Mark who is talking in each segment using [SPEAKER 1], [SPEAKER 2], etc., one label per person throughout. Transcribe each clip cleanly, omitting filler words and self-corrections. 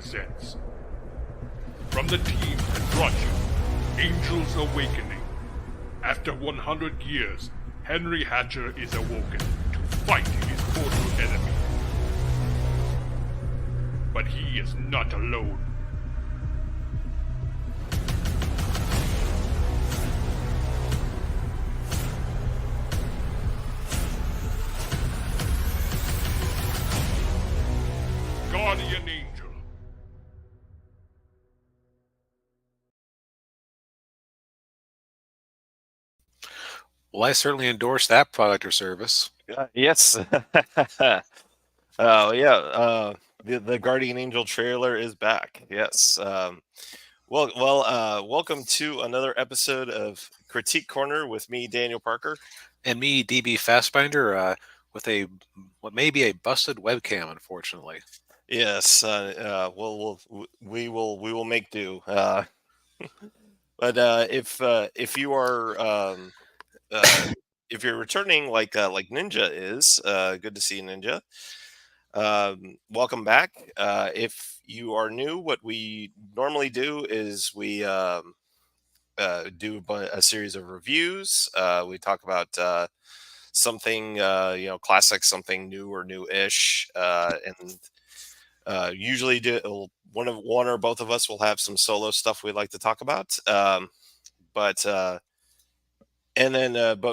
[SPEAKER 1] presents. From the team that brought you Angel's Awakening. After 100 years, Henry Hatcher is awoken to fight his mortal enemy. But he is not alone. Guardian Angel.
[SPEAKER 2] Well, I certainly endorse that product or service.
[SPEAKER 3] Yes. The Guardian Angel trailer is back. Yes. Welcome to another episode of Critique Corner with me, Daniel Parker.
[SPEAKER 2] And me, DB Fastbinder, with what may be a busted webcam, unfortunately.
[SPEAKER 3] Yes. We will make do. But if you are if you're returning like Ninja is, good to see Ninja. Welcome back. If you are new, what we normally do is we do a series of reviews. We talk about something, classic, something new or new-ish, and usually one or both of us will have some solo stuff we'd like to talk about. But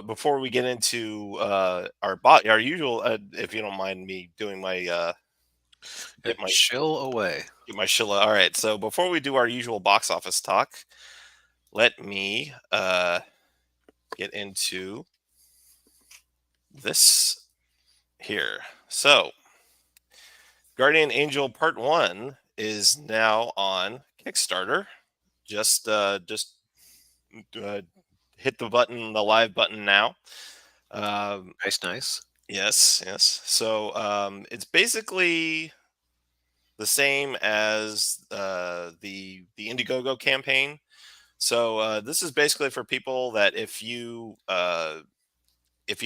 [SPEAKER 3] before we get into our usual, if you don't mind me doing my
[SPEAKER 2] Chill away.
[SPEAKER 3] Get my shilla. All right. So before we do our usual box office talk, let me get into this here. So Guardian Angel Part 1 is now on Kickstarter. Just hit the live button now.
[SPEAKER 2] Nice.
[SPEAKER 3] Yes. So it's basically the same as the Indiegogo campaign. So this is basically for people that if you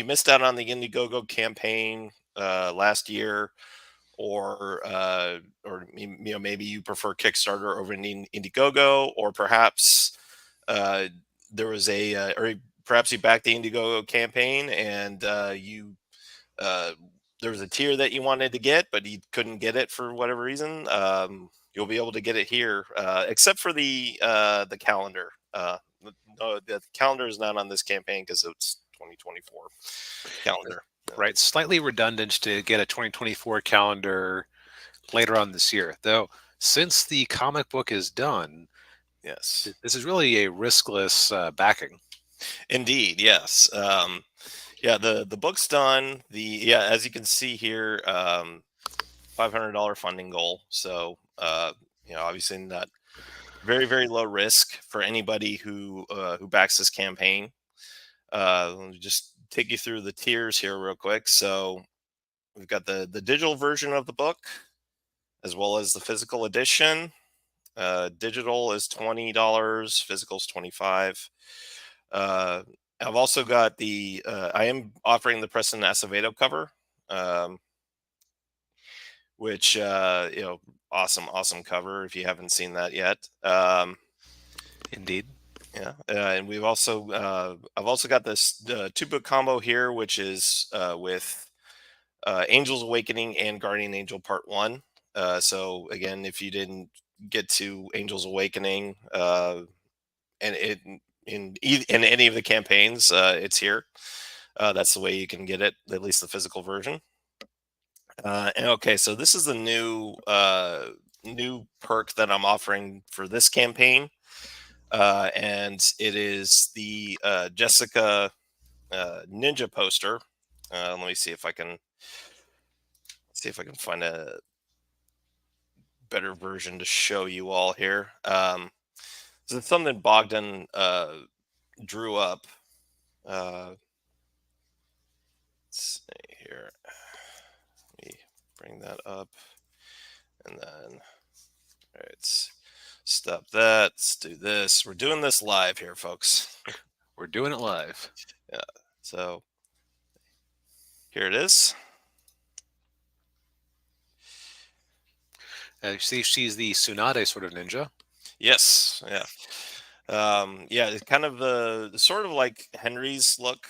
[SPEAKER 3] missed out on the Indiegogo campaign last year, or maybe you prefer Kickstarter over Indiegogo, or perhaps there was or perhaps you backed the Indiegogo campaign and there was a tier that you wanted to get, but you couldn't get it for whatever reason. You'll be able to get it here, except for the calendar. No, the calendar is not on this campaign because it's 2024 calendar.
[SPEAKER 2] Right. Slightly redundant to get a 2024 calendar later on this year, though. Since the comic book is done,
[SPEAKER 3] yes,
[SPEAKER 2] this is really a riskless backing.
[SPEAKER 3] Indeed, yes. The book's done. As you can see here, $500 funding goal. So obviously not very, very low risk for anybody who backs this campaign. Let me just take you through the tiers here real quick. So we've got the digital version of the book, as well as the physical edition. Digital is $20, physical is $25. I've also got I am offering the Preston Acevedo cover, which awesome cover if you haven't seen that yet.
[SPEAKER 2] Indeed.
[SPEAKER 3] Yeah, and we've also I've also got this 2-book combo here, which is with Angel's Awakening and Guardian Angel Part 1. So again, if you didn't get to Angel's Awakening and in any of the campaigns, it's here. That's the way you can get it, at least the physical version. So this is the new perk that I'm offering for this campaign. And it is the Jessica Ninja poster. Let me see if I can find a better version to show you all here. So it's something Bogdan drew up. Let's see here. Let me bring that up, and then all right. Stop that. Let's do this. We're doing this live here, folks.
[SPEAKER 2] We're doing it live.
[SPEAKER 3] Yeah. So here it is.
[SPEAKER 2] See, she's the Tsunade sort of ninja.
[SPEAKER 3] Yes, yeah. Yeah, it's kind of the sort of like Henry's look,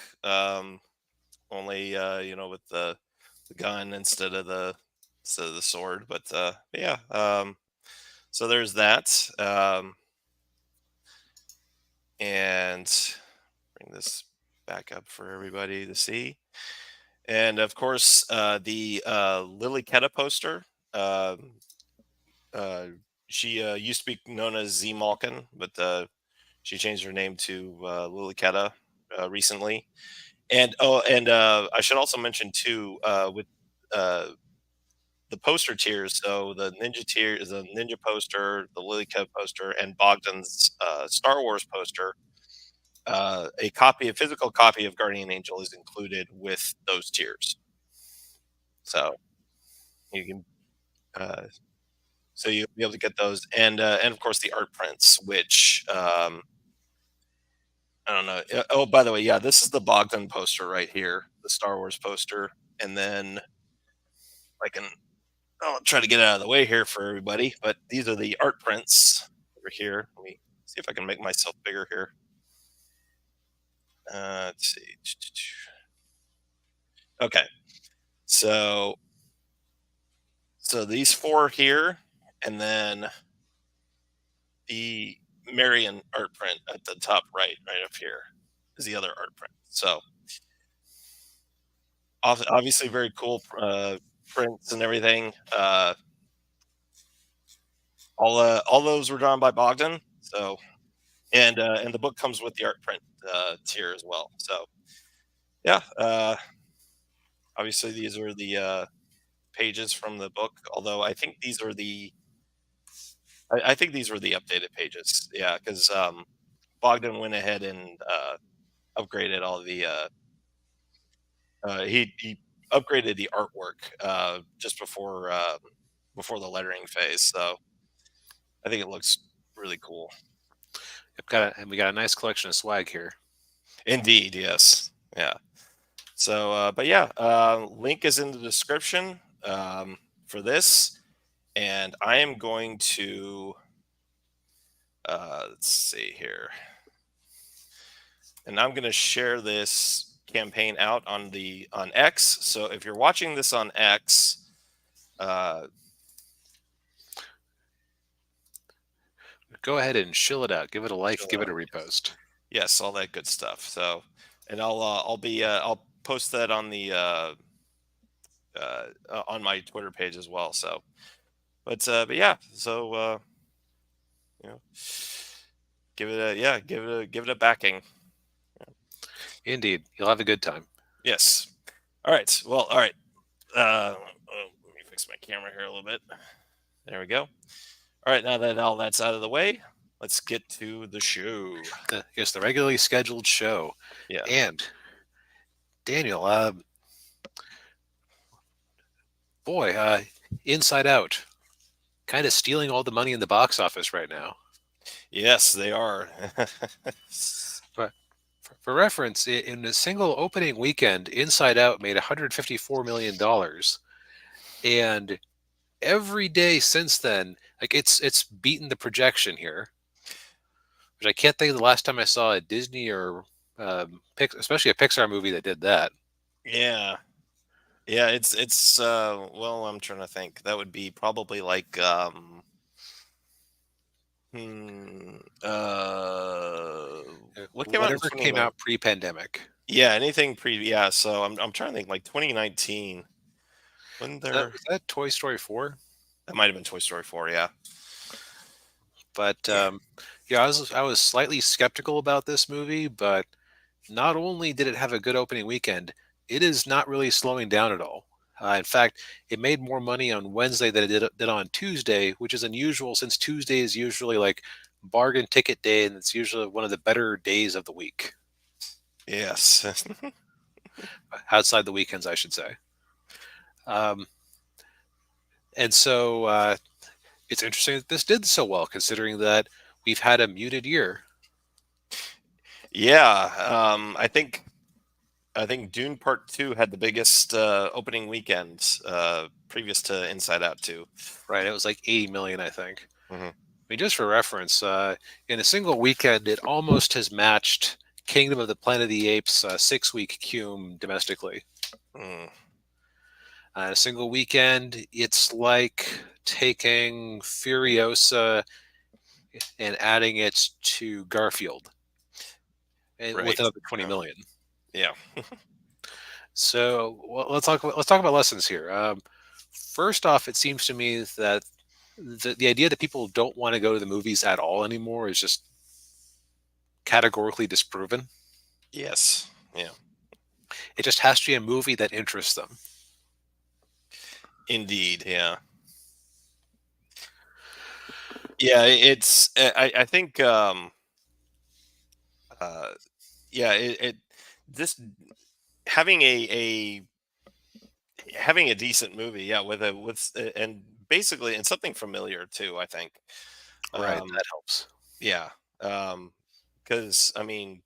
[SPEAKER 3] only with the gun instead of the sword. But yeah, so there's that. And bring this back up for everybody to see. And of course, the Lily Keta poster. Uh, she used to be known as Z Malkin, but she changed her name to Lily Keta recently. And I should also mention too, with uh, the poster tiers. So the Ninja tier is a Ninja poster, the Lily Keta poster, and Bogdan's Star Wars poster. A physical copy of Guardian Angel is included with those tiers. So you can, uh, so you'll be able to get those, and of course the art prints, which I don't know. Oh, by the way, yeah, this is the Bogdan poster right here, the Star Wars poster, and then I can I'll try to get out of the way here for everybody, but these are the art prints over here. Let me see if I can make myself bigger here. Let's see. Okay, so these four here, and then the Marion art print at the top right up here is the other art print. So obviously very cool prints and everything. All those were drawn by Bogdan. So and the book comes with the art print tier as well. So yeah, obviously these are the pages from the book. Although I think these are I think these were the updated pages. Yeah, because Bogdan went ahead and upgraded all the he upgraded the artwork just before the lettering phase. So I think it looks really cool.
[SPEAKER 2] And we got a nice collection of swag here.
[SPEAKER 3] Indeed, yes, yeah. So, but yeah, link is in the description for this, and I am going to let's see here, and I'm going to share this campaign out on X. So if you're watching this on X,
[SPEAKER 2] go ahead and shill it out. Give it a like. Give it a repost.
[SPEAKER 3] Yes, all that good stuff. So, and I'll post that on the on my Twitter page as well. So, but yeah, so give it a backing.
[SPEAKER 2] Indeed, you'll have a good time.
[SPEAKER 3] Yes. All right. Well, all right. Let me fix my camera here a little bit. There we go. All right. Now that all that's out of the way, let's get to the show.
[SPEAKER 2] Yes, the regularly scheduled show.
[SPEAKER 3] Yeah.
[SPEAKER 2] And Daniel, boy, Inside Out, kind of stealing all the money in the box office right now.
[SPEAKER 3] Yes, they are.
[SPEAKER 2] But for reference, in a single opening weekend, Inside Out made $154 million, and every day since then, like it's beaten the projection here. Which I can't think of the last time I saw a Disney or especially a Pixar movie that did that.
[SPEAKER 3] Yeah. Yeah, it's well, I'm trying to think. That would be probably like what came out in
[SPEAKER 2] Whatever came out pre-pandemic.
[SPEAKER 3] Yeah, anything yeah, so I'm trying to think like 2019. When there
[SPEAKER 2] Was that Toy Story 4?
[SPEAKER 3] That might have been Toy Story 4, yeah.
[SPEAKER 2] But yeah, I was slightly skeptical about this movie, but not only did it have a good opening weekend, it is not really slowing down at all. In fact, it made more money on Wednesday than it did on Tuesday, which is unusual since Tuesday is usually like bargain ticket day, and it's usually one of the better days of the week.
[SPEAKER 3] Yes.
[SPEAKER 2] Outside the weekends, I should say. And so it's interesting that this did so well, considering that we've had a muted year.
[SPEAKER 3] Yeah, I think I think Dune Part 2 had the biggest opening weekend previous to Inside Out 2.
[SPEAKER 2] Right, it was like 80 million, I think.
[SPEAKER 3] Hmm.
[SPEAKER 2] I mean, just for reference, in a single weekend, it almost has matched Kingdom of the Planet of the Apes' 6-week cum domestically.
[SPEAKER 3] Mm,
[SPEAKER 2] A single weekend, it's like taking Furiosa and adding it to Garfield, and with
[SPEAKER 3] right.
[SPEAKER 2] another 20
[SPEAKER 3] Yeah.
[SPEAKER 2] million.
[SPEAKER 3] Yeah.
[SPEAKER 2] So well, let's talk about lessons here. First off, it seems to me that the idea that people don't want to go to the movies at all anymore is just categorically disproven.
[SPEAKER 3] Yes. Yeah.
[SPEAKER 2] It just has to be a movie that interests them.
[SPEAKER 3] Indeed. Yeah. Yeah. It's. I think. Uh, yeah. It. This having having a decent movie. Yeah. And basically and something familiar too. I think.
[SPEAKER 2] Right,
[SPEAKER 3] Um.
[SPEAKER 2] that helps.
[SPEAKER 3] Yeah. Because I mean,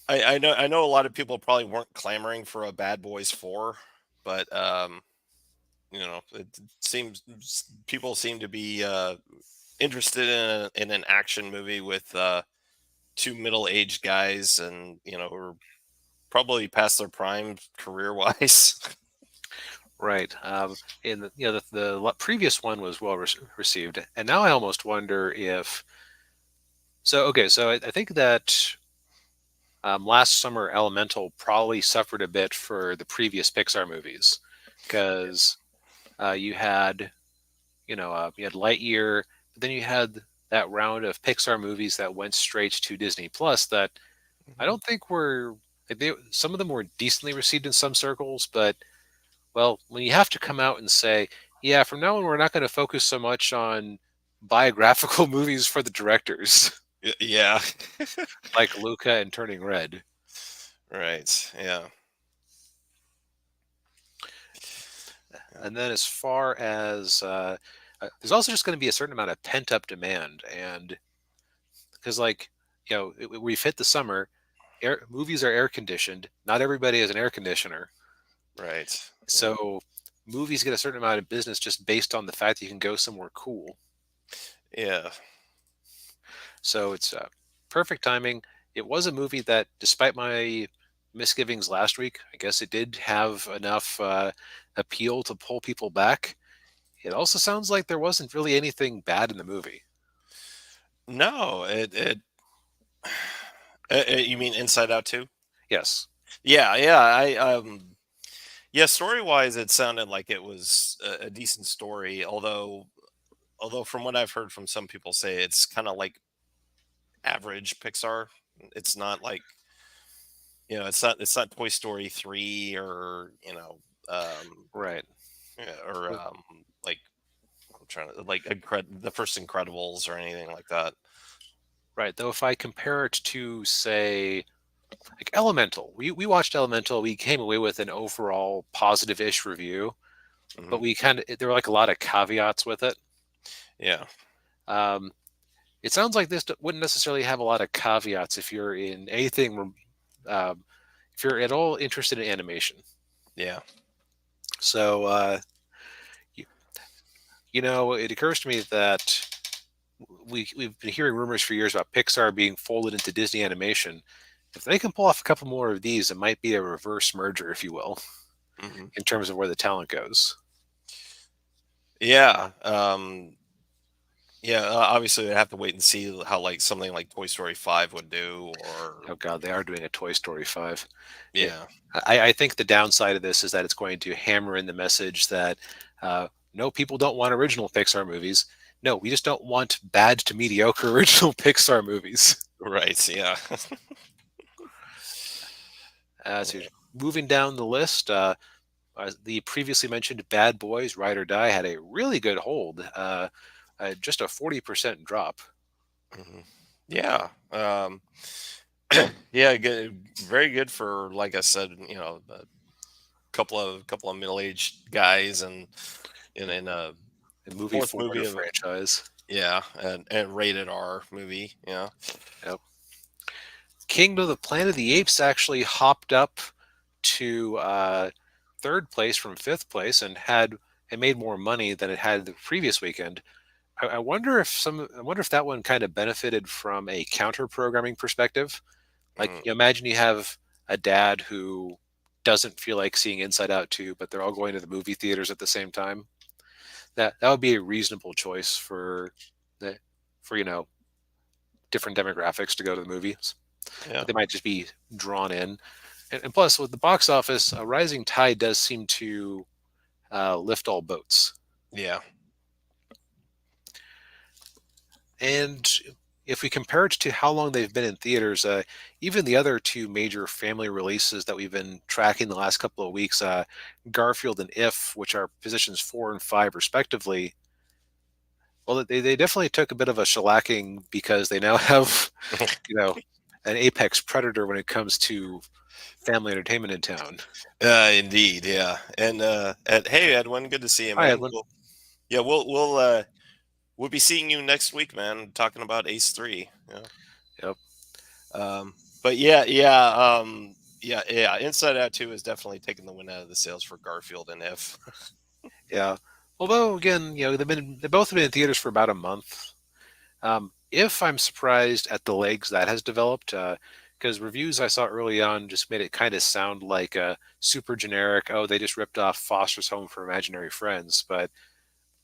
[SPEAKER 3] I know a lot of people probably weren't clamoring for a Bad Boys 4, but it seems people seem to be interested in an action movie with two middle-aged guys, and who are probably past their prime career-wise.
[SPEAKER 2] Right. In the previous one was well received, and now I almost wonder if. So okay, so I think that last summer Elemental probably suffered a bit for the previous Pixar movies because you had you had Lightyear, but then you had that round of Pixar movies that went straight to Disney Plus that I
[SPEAKER 3] Mhm.
[SPEAKER 2] don't think were like some of them were decently received in some circles, but well, when you have to come out and say, yeah, from now on we're not going to focus so much on biographical movies for the directors
[SPEAKER 3] Yeah.
[SPEAKER 2] like Luca and Turning Red.
[SPEAKER 3] Right. Yeah. Yeah.
[SPEAKER 2] And then as far as there's also just going to be a certain amount of pent up demand, and because we've hit the summer, movies are air conditioned. Not everybody has an air conditioner,
[SPEAKER 3] Right. Yeah.
[SPEAKER 2] so movies get a certain amount of business just based on the fact that you can go somewhere cool.
[SPEAKER 3] Yeah.
[SPEAKER 2] So it's perfect timing. It was a movie that, despite my misgivings last week, I guess it did have enough appeal to pull people back. It also sounds like there wasn't really anything bad in the movie.
[SPEAKER 3] No, it you mean Inside Out too?
[SPEAKER 2] Yes.
[SPEAKER 3] Yeah, yeah. Yeah, story wise, it sounded like it was a decent story. Although from what I've heard from some people, say it's kind of like average Pixar. It's not like it's not Toy Story 3 or
[SPEAKER 2] Right.
[SPEAKER 3] yeah, or
[SPEAKER 2] Well,
[SPEAKER 3] like I'm trying to like the first Incredibles or anything like that.
[SPEAKER 2] right. Though if I compare it to, say, like Elemental, we watched Elemental. We came away with an overall positive-ish review,
[SPEAKER 3] Hmm.
[SPEAKER 2] but there were like a lot of caveats with it.
[SPEAKER 3] Yeah,
[SPEAKER 2] Um, it sounds like this wouldn't necessarily have a lot of caveats if you're in anything, um, if you're at all interested in animation.
[SPEAKER 3] yeah,
[SPEAKER 2] So, you, it occurs to me that we've been hearing rumors for years about Pixar being folded into Disney Animation. If they can pull off a couple more of these, it might be a reverse merger, if you will,
[SPEAKER 3] hmm,
[SPEAKER 2] in terms of where the talent goes.
[SPEAKER 3] yeah. Yeah, obviously, we have to wait and see how like something like Toy Story 5 would do, or
[SPEAKER 2] Oh God, they are doing a Toy Story 5. It,
[SPEAKER 3] yeah,
[SPEAKER 2] I think the downside of this is that it's going to hammer in the message that no, people don't want original Pixar movies. No, we just don't want bad to mediocre original Pixar movies.
[SPEAKER 3] right, yeah,
[SPEAKER 2] So moving down the list, the previously mentioned Bad Boys Ride or Die had a really good hold, just a 40% drop.
[SPEAKER 3] mhm. Yeah, yeah, good, very good for like I said, a couple of middle aged guys and in a
[SPEAKER 2] A movie
[SPEAKER 3] fourth
[SPEAKER 2] forward
[SPEAKER 3] movie
[SPEAKER 2] of
[SPEAKER 3] of
[SPEAKER 2] franchise.
[SPEAKER 3] yeah, and rated R movie, yeah,
[SPEAKER 2] Yep. Kingdom of the Planet of the Apes actually hopped up to third place from fifth place and made more money than it had the previous weekend. I wonder if that one kind of benefited from a counter programming perspective. Like, imagine you have a dad who doesn't feel like seeing Inside Out 2, but they're all going to the movie theaters at the same time. That would be a reasonable choice for different demographics to go to the movies.
[SPEAKER 3] Yeah.
[SPEAKER 2] They might just be drawn in. And plus, with the box office, a rising tide does seem to lift all boats.
[SPEAKER 3] Yeah.
[SPEAKER 2] And if we compare it to how long they've been in theaters, even the other two major family releases that we've been tracking the last couple of weeks, Garfield and If, which are positions 4 and 5 respectively, well, they definitely took a bit of a shellacking because they now have, an apex predator when it comes to family entertainment in town.
[SPEAKER 3] Indeed. Yeah. And hey, Edwin, good to see you,
[SPEAKER 2] Hi,
[SPEAKER 3] man.
[SPEAKER 2] Edwin.
[SPEAKER 3] We'll be seeing you next week, man. Talking about Ace 3.
[SPEAKER 2] Yep.
[SPEAKER 3] But yeah. Inside Out 2 is definitely taking the win out of the sales for Garfield and If.
[SPEAKER 2] Yeah. Although again, they've both been in theaters for about a month. If I'm surprised at the legs that has developed, because reviews I saw early on just made it kind of sound like a super generic. Oh, they just ripped off Foster's Home for Imaginary Friends. But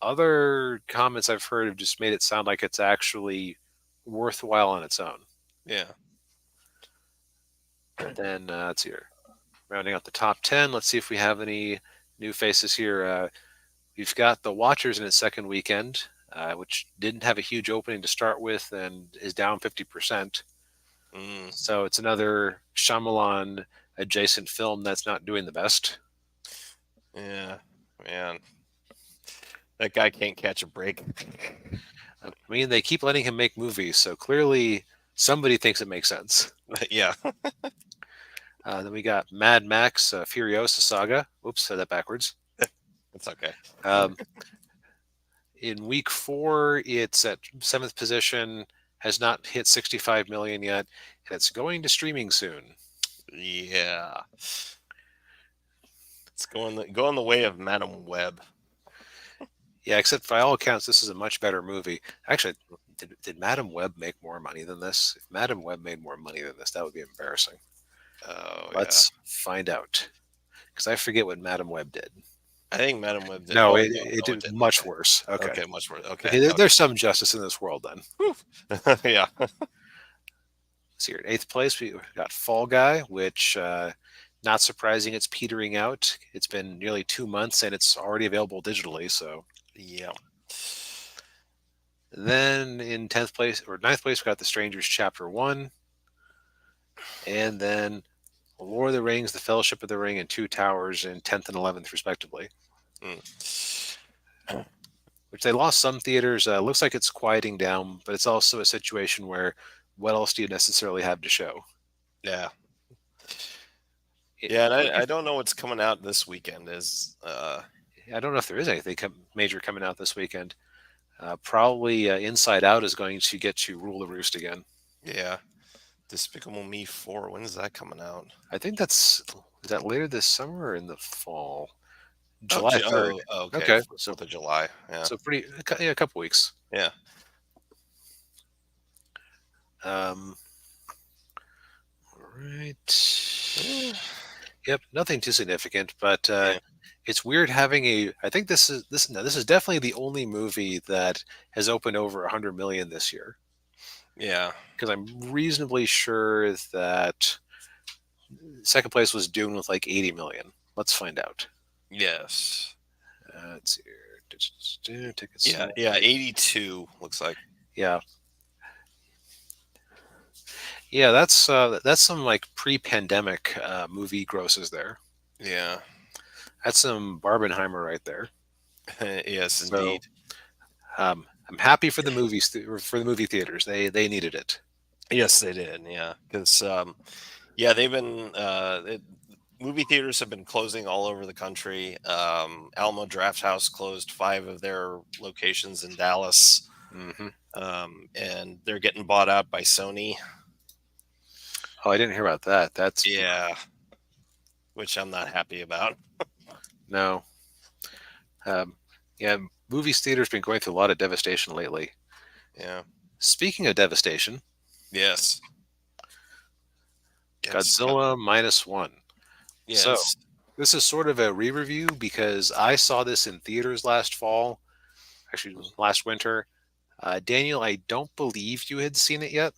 [SPEAKER 2] other comments I've heard have just made it sound like it's actually worthwhile on its own.
[SPEAKER 3] Yeah.
[SPEAKER 2] And then let's see here, rounding out the top 10. Let's see if we have any new faces here. We've got The Watchers in its second weekend, which didn't have a huge opening to start with and is down 50%. So it's another Shyamalan adjacent film that's not doing the best.
[SPEAKER 3] Yeah, man. That guy can't catch a break.
[SPEAKER 2] I mean, they keep letting him make movies, so clearly somebody thinks it makes sense.
[SPEAKER 3] Yeah.
[SPEAKER 2] Then we got Mad Max Furiosa Saga. Oops, said that backwards.
[SPEAKER 3] It's okay.
[SPEAKER 2] In week 4, it's at 7th position, has not hit 65 million yet, and it's going to streaming soon.
[SPEAKER 3] Yeah. It's going the way of Madam Web.
[SPEAKER 2] Yeah, except by all accounts, this is a much better movie. Actually, did Madam Web make more money than this? If Madam Web made more money than this, that would be embarrassing.
[SPEAKER 3] Oh,
[SPEAKER 2] Let's find out. Because I forget what Madam Web did.
[SPEAKER 3] I think Madam Web did.
[SPEAKER 2] No, it did much worse. Okay,
[SPEAKER 3] much worse. Okay.
[SPEAKER 2] There's some justice in this world then.
[SPEAKER 3] Yeah.
[SPEAKER 2] See here, in 8th place, we got Fall Guy, which, not surprising, it's petering out. It's been nearly 2 months and it's already available digitally. So
[SPEAKER 3] Yeah.
[SPEAKER 2] then in 10th place or 9th place, we got The Strangers Chapter 1, and then Lord of the Rings, The Fellowship of the Ring, and Two Towers in 10th and 11th, respectively. Which they lost some theaters. Looks like it's quieting down, but it's also a situation where what else do you necessarily have to show?
[SPEAKER 3] Yeah. Yeah, and I don't know what's coming out this weekend.
[SPEAKER 2] I don't know if there is anything major coming out this weekend. Probably Inside Out is going to get to rule the roost again.
[SPEAKER 3] Yeah. Despicable Me 4. When is that coming out?
[SPEAKER 2] I think is that later this summer or in the fall? July 3rd.
[SPEAKER 3] Okay. So the July. Yeah.
[SPEAKER 2] So a couple weeks.
[SPEAKER 3] Yeah.
[SPEAKER 2] All right. Yep, nothing too significant, but it's weird having I think this is definitely the only movie that has opened over 100 million this year.
[SPEAKER 3] Yeah.
[SPEAKER 2] Because I'm reasonably sure that second place was Dune with like 80 million. Let's find out.
[SPEAKER 3] Yes.
[SPEAKER 2] Let's see here. Tickets.
[SPEAKER 3] Yeah, 82 looks like.
[SPEAKER 2] Yeah. Yeah, that's some like pre-pandemic movie grosses there.
[SPEAKER 3] Yeah.
[SPEAKER 2] That's some Barbenheimer right there.
[SPEAKER 3] Yes, indeed.
[SPEAKER 2] I'm happy for the movies for the movie theaters. They needed it.
[SPEAKER 3] Yes, they did. Yeah, because they've been movie theaters have been closing all over the country. Alamo Drafthouse closed 5 of their locations in Dallas,
[SPEAKER 2] Mm-hmm.
[SPEAKER 3] and they're getting bought out by Sony.
[SPEAKER 2] Oh, I didn't hear about that. That's
[SPEAKER 3] Yeah, which I'm not happy about.
[SPEAKER 2] no. Um, yeah, movie theaters been going through a lot of devastation lately.
[SPEAKER 3] Yeah.
[SPEAKER 2] Speaking of devastation,
[SPEAKER 3] Yes. Yes.
[SPEAKER 2] Godzilla Minus One. So
[SPEAKER 3] Yes.
[SPEAKER 2] this is sort of a re-review because I saw this in theaters last fall, actually last winter. Daniel, I don't believe you had seen it yet,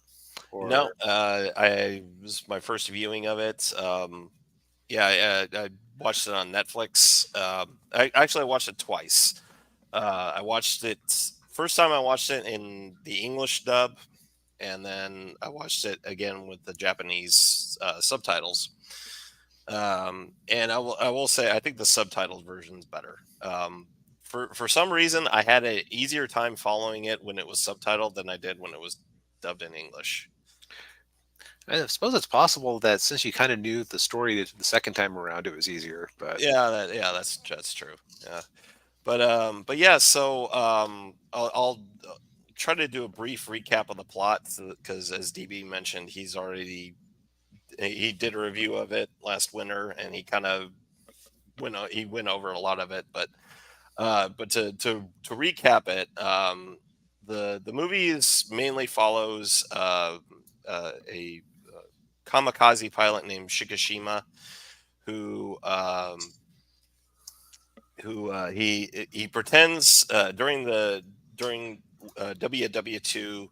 [SPEAKER 3] No,
[SPEAKER 2] or
[SPEAKER 3] I was my first viewing of it. Yeah, I watched it on Netflix. I watched it twice. I watched it first time. I watched it in the English dub, and then I watched it again with the Japanese subtitles. And I will say I think the subtitled version is better. For some reason, I had an easier time following it when it was subtitled than I did when it was dubbed in English.
[SPEAKER 2] I suppose it's possible that since you kind of knew the story the second time around, it was easier. But
[SPEAKER 3] Yeah, that's true. Yeah, but yeah. So I'll try to do a brief recap of the plot because, as DB mentioned, he did a review of it last winter, and he kind of went over a lot of it. But to recap it, the movie mainly follows a kamikaze pilot named Shikishima who he pretends during WW2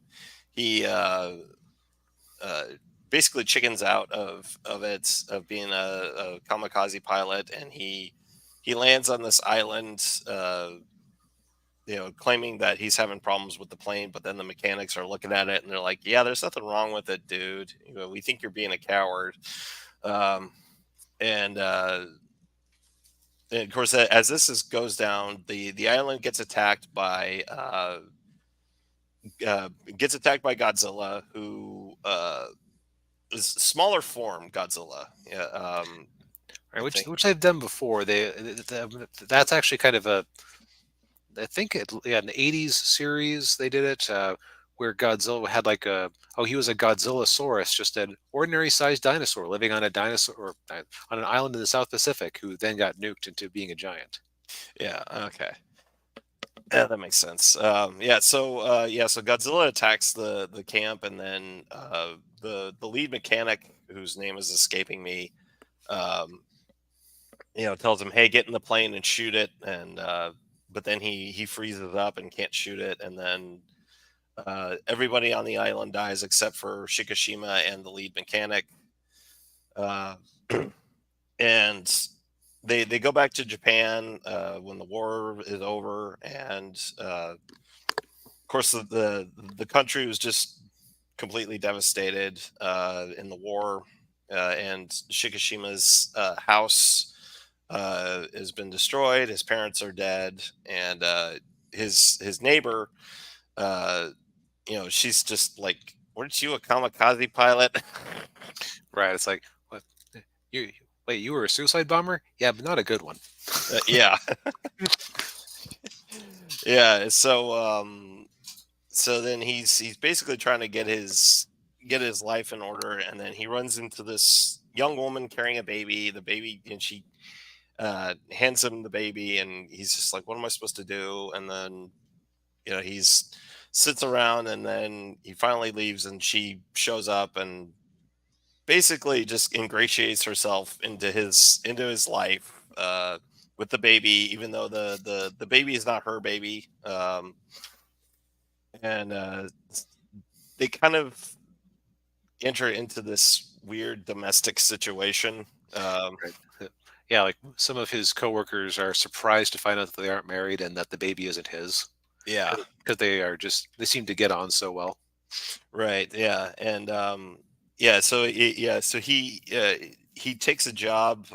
[SPEAKER 3] he uh, basically chickens out of being a kamikaze pilot, and he lands on this island, claiming that he's having problems with the plane, but then the mechanics are looking at it and they're like, "Yeah, there's nothing wrong with it, dude. We think you're being a coward." Um, and of course, as goes down, the island gets attacked by Godzilla, who is smaller form Godzilla. Yeah,
[SPEAKER 2] right,
[SPEAKER 3] I
[SPEAKER 2] which
[SPEAKER 3] think.
[SPEAKER 2] which they've done before. That's actually kind of a I think in the '80s series they did it where Godzilla had like he was a Godzillasaurus, just an ordinary sized dinosaur living on a dinosaur or on an island in the South Pacific, who then got nuked into being a giant.
[SPEAKER 3] Yeah. Okay. Yeah, that makes sense. So Godzilla attacks the camp, and then the lead mechanic, whose name is escaping me, um, tells him, "Hey, get in the plane and shoot it." And but then he freezes up and can't shoot it, and then everybody on the island dies except for Shikishima and the lead mechanic. Uh, and they go back to Japan when the war is over, and of course the country was just completely devastated in the war, and Shikishima's house has been destroyed. His parents are dead, and his neighbor, uh, she's just like, "Weren't you a kamikaze pilot?"
[SPEAKER 2] Right? It's like what you wait, you were a suicide bomber? Yeah, but not a good one.
[SPEAKER 3] Yeah, yeah. So then he's basically trying to get his life in order, and then he runs into this young woman carrying a baby. The baby, and she hands him the baby, and he's just like, "What am I supposed to do?" And then he's sits around, and then he finally leaves, and she shows up and basically just ingratiates herself into his life with the baby, even though the baby is not her baby. And they kind of enter into this weird domestic situation.
[SPEAKER 2] Right. Yeah, like some of his coworkers are surprised to find out that they aren't married and that the baby isn't his
[SPEAKER 3] Yeah,
[SPEAKER 2] because they seem to get on so well.
[SPEAKER 3] right. Yeah, and yeah. So he takes a job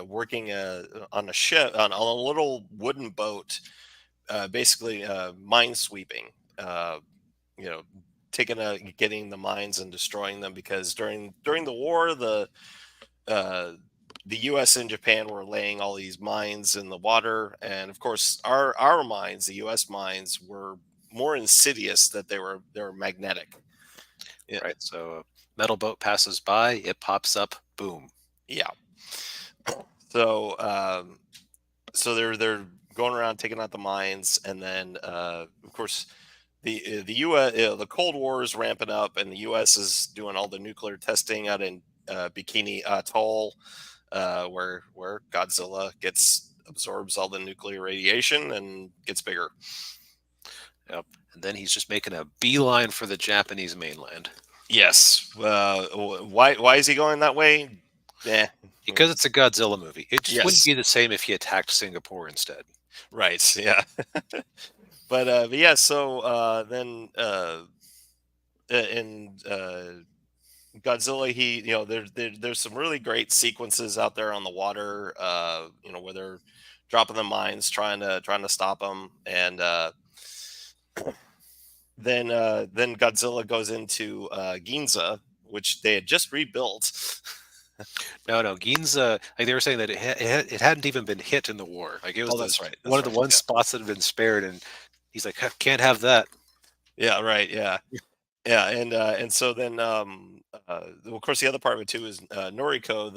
[SPEAKER 3] working on a ship on a little wooden boat, basically mine sweeping. Uh, you know, getting the mines and destroying them, because during the war, uh, the U.S. and Japan were laying all these mines in the water, and of course, our mines, the U.S. mines, were more insidious, that they were magnetic. Yeah.
[SPEAKER 2] Right. So metal boat passes by, it pops up, boom.
[SPEAKER 3] Yeah. So they're going around taking out the mines, and then of course the U.S. The Cold War is ramping up, and the U.S. is doing all the nuclear testing out in Bikini Atoll, where Godzilla gets absorbs all the nuclear radiation and gets bigger.
[SPEAKER 2] Yep. And then he's just making a beeline for the Japanese mainland.
[SPEAKER 3] Yes. Why is he going that way? Yeah.
[SPEAKER 2] Because it's a Godzilla movie. It just wouldn't
[SPEAKER 3] Yes.
[SPEAKER 2] be the same if he attacked Singapore instead.
[SPEAKER 3] Right. Yeah. But yeah. So then in Godzilla, there's some really great sequences out there on the water. Where they're dropping the mines, trying to stop them, and then Godzilla goes into Ginza, which they had just rebuilt.
[SPEAKER 2] No, Ginza, like they were saying that it hadn't even been hit in the war. Like it was
[SPEAKER 3] Oh, that's right.
[SPEAKER 2] one
[SPEAKER 3] That's
[SPEAKER 2] of the
[SPEAKER 3] right.
[SPEAKER 2] one
[SPEAKER 3] Yeah.
[SPEAKER 2] spots that had been spared, and he's like, can't have that.
[SPEAKER 3] Yeah. Right. Yeah. Yeah. And so then, of course, the other part of it too is Noriko,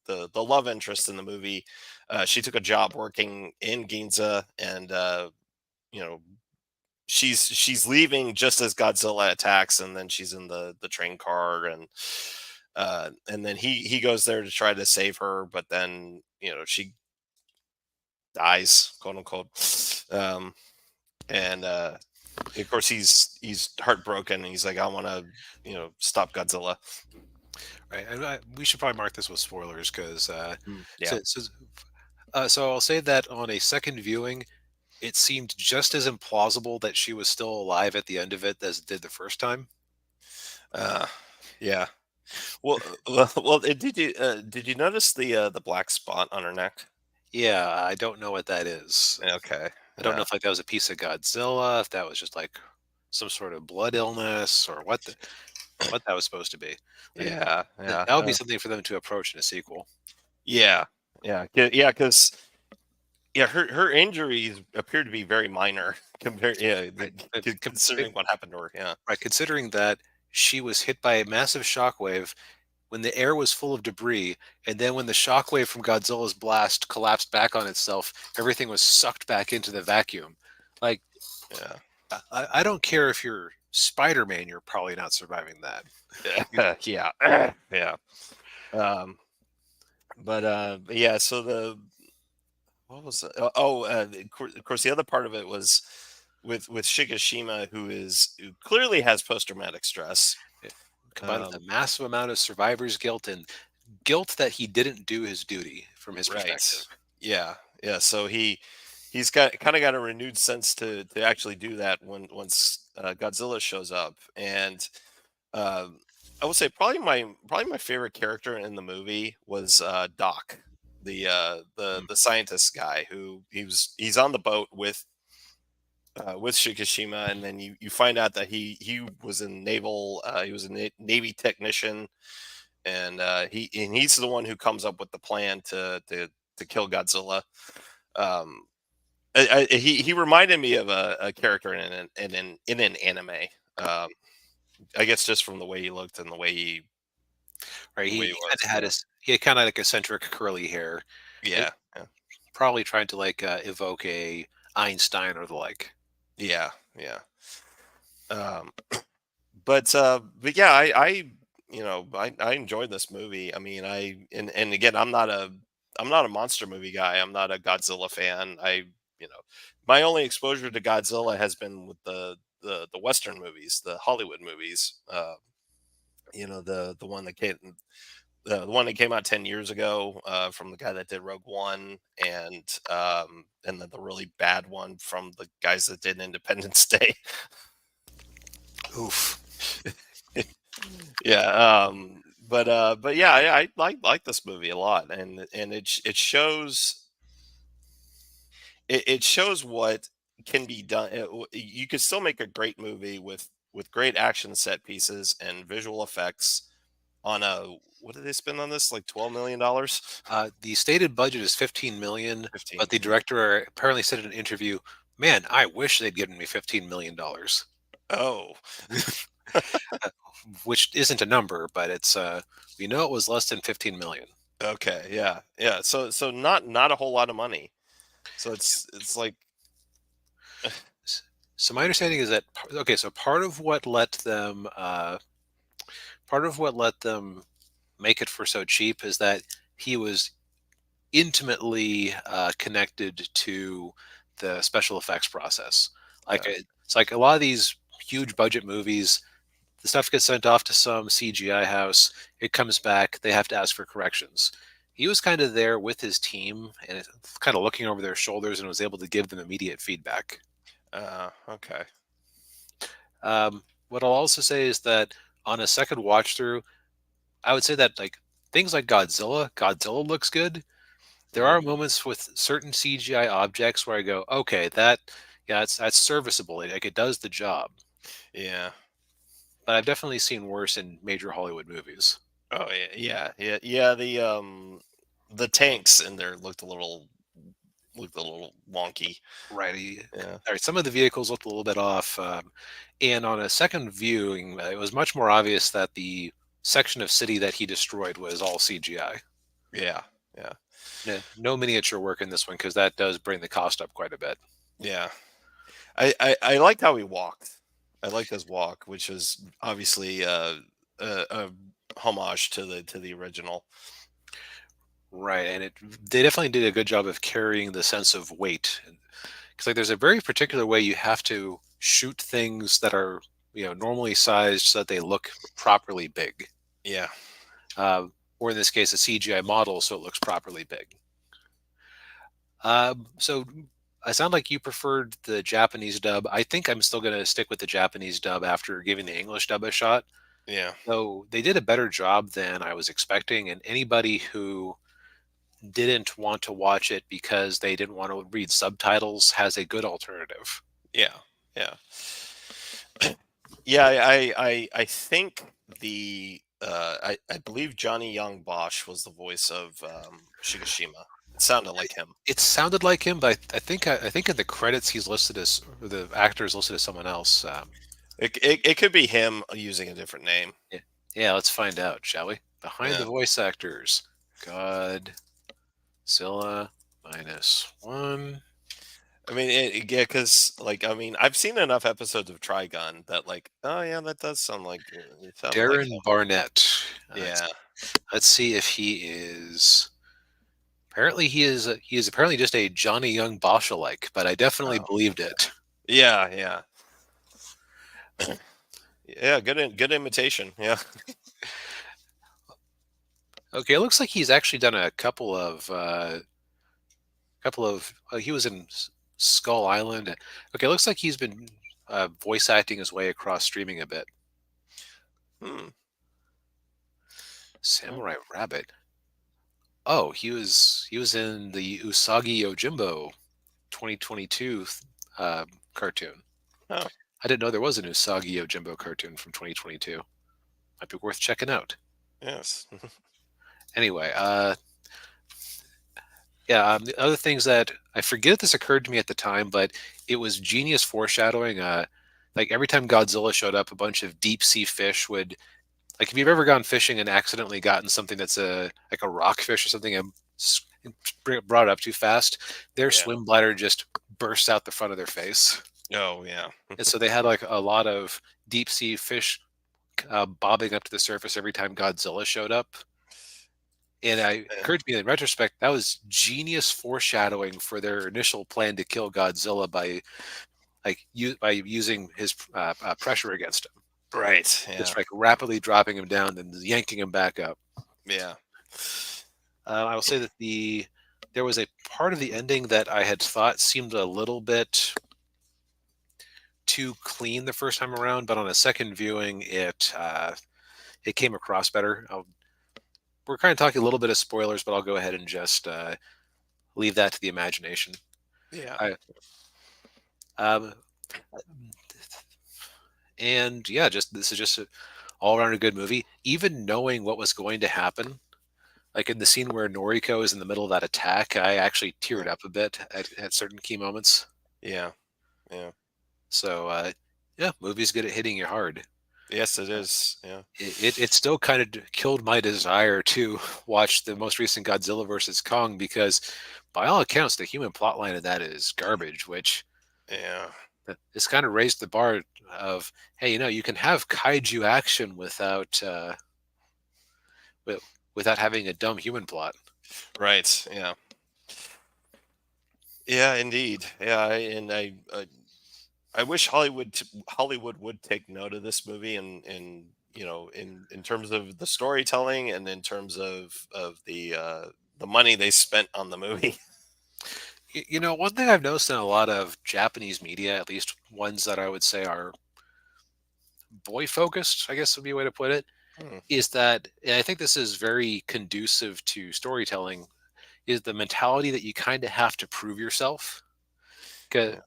[SPEAKER 3] the love interest in the movie. She took a job working in Ginza, and you know she's leaving just as Godzilla attacks, and then she's in the train car, and then he goes there to try to save her, but then she dies, quote unquote. And of course he's heartbroken, and he's like, I want to stop Godzilla.
[SPEAKER 2] Right, and we should probably mark this with spoilers because
[SPEAKER 3] Yeah.
[SPEAKER 2] so I'll say that on a second viewing, it seemed just as implausible that she was still alive at the end of it as it did the first time.
[SPEAKER 3] uh yeah. Well, did you notice the black spot on her neck?
[SPEAKER 2] Yeah, I don't know what that is.
[SPEAKER 3] Okay.
[SPEAKER 2] I don't know
[SPEAKER 3] Yeah.
[SPEAKER 2] if like that was a piece of Godzilla, if that was just like some sort of blood illness, or what that was supposed to be. Like,
[SPEAKER 3] Yeah. Yeah.
[SPEAKER 2] that would be something for them to approach in a sequel.
[SPEAKER 3] Yeah. Yeah. Yeah. Because her injuries appear to be very minor compared. Yeah,
[SPEAKER 2] Right.
[SPEAKER 3] considering what happened to her. Yeah.
[SPEAKER 2] Right, considering that she was hit by a massive shockwave when the air was full of debris, and then when the shockwave from Godzilla's blast collapsed back on itself, everything was sucked back into the vacuum. Like,
[SPEAKER 3] Yeah.
[SPEAKER 2] I don't care if you're Spider-Man, you're probably not surviving that.
[SPEAKER 3] Yeah. Yeah. Um. But yeah. So what was it? Of course, the other part of it was with Shigashima, who clearly has post traumatic stress.
[SPEAKER 2] Combined with a massive amount of survivor's guilt and guilt that he didn't do his duty from his
[SPEAKER 3] Right.
[SPEAKER 2] perspective.
[SPEAKER 3] Yeah. Yeah. So he's got a renewed sense to actually do that once Godzilla shows up. And uh, I would say probably my favorite character in the movie was Doc, the scientist guy, who he's on the boat with Shikishima, and then you find out that he was a Navy technician, and he's the one who comes up with the plan to kill Godzilla. Um, he reminded me of a character in an anime. Um, I guess just from the way he looked and the way
[SPEAKER 2] Right,
[SPEAKER 3] the way
[SPEAKER 2] he
[SPEAKER 3] he
[SPEAKER 2] kind
[SPEAKER 3] was.
[SPEAKER 2] of had he had kind of like eccentric curly hair,
[SPEAKER 3] Yeah, yeah,
[SPEAKER 2] probably trying to like evoke a Einstein or the like.
[SPEAKER 3] yeah, yeah. Um, but yeah, I enjoyed this movie. I mean, and again, I'm not a monster movie guy. I'm not a Godzilla fan. My only exposure to Godzilla has been with the Western movies, the Hollywood movies. The one that came out 10 years ago, from the guy that did Rogue One, and then the really bad one from the guys that did Independence Day.
[SPEAKER 2] Oof.
[SPEAKER 3] Yeah. But yeah, I like this movie a lot, and it shows it shows what can be done. You could still make a great movie with great action set pieces and visual effects on a what did they spend on this? Like $12 million.
[SPEAKER 2] The stated budget is 15 million,
[SPEAKER 3] 15.
[SPEAKER 2] but the director apparently said in an interview, "Man, I wish they'd given me $15 million."
[SPEAKER 3] Oh,
[SPEAKER 2] which isn't a number, but it's we know it was less than 15 million.
[SPEAKER 3] okay, yeah, yeah. So not a whole lot of money. So it's like,
[SPEAKER 2] S- So my understanding is that okay, so part of what let them make it for so cheap is that he was intimately connected to the special effects process. Like
[SPEAKER 3] uh,
[SPEAKER 2] it's like a lot of these huge budget movies, the stuff gets sent off to some CGI house, it comes back, they have to ask for corrections. He was kind of there with his team and kind of looking over their shoulders and was able to give them immediate feedback.
[SPEAKER 3] okay,
[SPEAKER 2] What I'll also say is that on a second watch through, I would say that like things like Godzilla looks good. There
[SPEAKER 3] hmm,
[SPEAKER 2] are moments with certain CGI objects where I go, okay, that yeah, that's serviceable. Like it does the job.
[SPEAKER 3] yeah.
[SPEAKER 2] But I've definitely seen worse in major Hollywood movies.
[SPEAKER 3] Oh yeah, yeah, yeah, yeah. The tanks in there looked a little wonky.
[SPEAKER 2] Right.
[SPEAKER 3] Yeah,
[SPEAKER 2] All right. Some of the vehicles looked a little bit off, and on a second viewing, it was much more obvious that the section of city that he destroyed was all CGI.
[SPEAKER 3] yeah, yeah,
[SPEAKER 2] No miniature work in this one because that does bring the cost up quite a bit.
[SPEAKER 3] yeah. I liked how he walked. I liked his walk, which was obviously a homage to the original.
[SPEAKER 2] Right, and they definitely did a good job of carrying the sense of weight. Because like there's a very particular way you have to shoot things that are normally sized so that they look properly big,
[SPEAKER 3] Yeah,
[SPEAKER 2] uh, or in this case a CGI model so it looks properly big. So I sound like you preferred the Japanese dub. I think I'm still going to stick with the Japanese dub after giving the English dub a shot.
[SPEAKER 3] yeah,
[SPEAKER 2] So they did a better job than I was expecting, and anybody who didn't want to watch it because they didn't want to read subtitles has a good alternative.
[SPEAKER 3] yeah, yeah. Yeah, I think I believe Johnny Young Bosch was the voice of Shigashima. It sounded like him.
[SPEAKER 2] It sounded like him, but I think in the credits he's listed as or the actor is listed as someone else.
[SPEAKER 3] It could be him using a different name.
[SPEAKER 2] Yeah, yeah, let's find out, shall we? Behind the
[SPEAKER 3] Yeah.
[SPEAKER 2] voice actors, Godzilla minus one.
[SPEAKER 3] I mean, yeah, because like I mean, I've seen enough episodes of Trigun that like, oh yeah, that does sound like it sounded like
[SPEAKER 2] Darren
[SPEAKER 3] him.
[SPEAKER 2] Barnett.
[SPEAKER 3] Yeah,
[SPEAKER 2] Let's see if he is. Apparently, he is apparently just a Johnny Young Bosch alike, but I definitely
[SPEAKER 3] oh,
[SPEAKER 2] believed it.
[SPEAKER 3] yeah, yeah, yeah. Good imitation. Yeah,
[SPEAKER 2] Okay, it looks like he's actually done a couple of. He was in Skull Island. Okay, it looks like he's been voice acting his way across streaming a bit.
[SPEAKER 3] hmm. Yeah.
[SPEAKER 2] Samurai Rabbit. Oh, he was in the Usagi Yojimbo 2022 cartoon.
[SPEAKER 3] Oh,
[SPEAKER 2] I didn't know there was an Usagi Yojimbo cartoon from 2022. Might be worth checking out.
[SPEAKER 3] yes.
[SPEAKER 2] Anyway, yeah, the other things that I forget if this occurred to me at the time, but it was genius foreshadowing. Like every time Godzilla showed up, a bunch of deep sea fish would like if you've ever gone fishing and accidentally gotten something that's a like a rockfish or something and brought it up too fast, their
[SPEAKER 3] Yeah.
[SPEAKER 2] swim bladder just bursts out the front of their face,
[SPEAKER 3] Oh, yeah.
[SPEAKER 2] and so they had like a lot of deep sea fish bobbing up to the surface every time Godzilla showed up. And it
[SPEAKER 3] Yeah.
[SPEAKER 2] occurred to me in retrospect that was genius foreshadowing for their initial plan to kill Godzilla by by using his pressure against him,
[SPEAKER 3] Right. Yeah.
[SPEAKER 2] just like rapidly dropping him down and yanking him back up.
[SPEAKER 3] Yeah.
[SPEAKER 2] I will say that there was a part of the ending that I had thought seemed a little bit too clean the first time around, but on a second viewing, it came across better. We're kind of talking a little bit of spoilers, but I'll go ahead and just leave that to the imagination.
[SPEAKER 3] Yeah.
[SPEAKER 2] I, um, and yeah, just this is just all around a good movie. Even knowing what was going to happen, like in the scene where Noriko is in the middle of that attack, I actually teared
[SPEAKER 3] Yeah.
[SPEAKER 2] up a bit at certain key moments.
[SPEAKER 3] Yeah. Yeah.
[SPEAKER 2] So Yeah, movies good at hitting you hard.
[SPEAKER 3] Yes, it is. Yeah.
[SPEAKER 2] It still kind of killed my desire to watch the most recent Godzilla versus Kong because, by all accounts, the human plotline of that is garbage. Which
[SPEAKER 3] Yeah.
[SPEAKER 2] this kind of raised the bar of, hey, you can have kaiju action wi- without having a dumb human plot.
[SPEAKER 3] Right. Yeah. Yeah. Indeed. Yeah. I wish Hollywood would take note of this movie, and in terms of the storytelling, and in terms of the money they spent on the movie.
[SPEAKER 2] One thing I've noticed in a lot of Japanese media, at least ones that I would say are boy focused, I guess would be a way to put it,
[SPEAKER 3] Hmm.
[SPEAKER 2] is that, and I think this is very conducive to storytelling, is the mentality that you kind of have to prove yourself.
[SPEAKER 3] Yeah.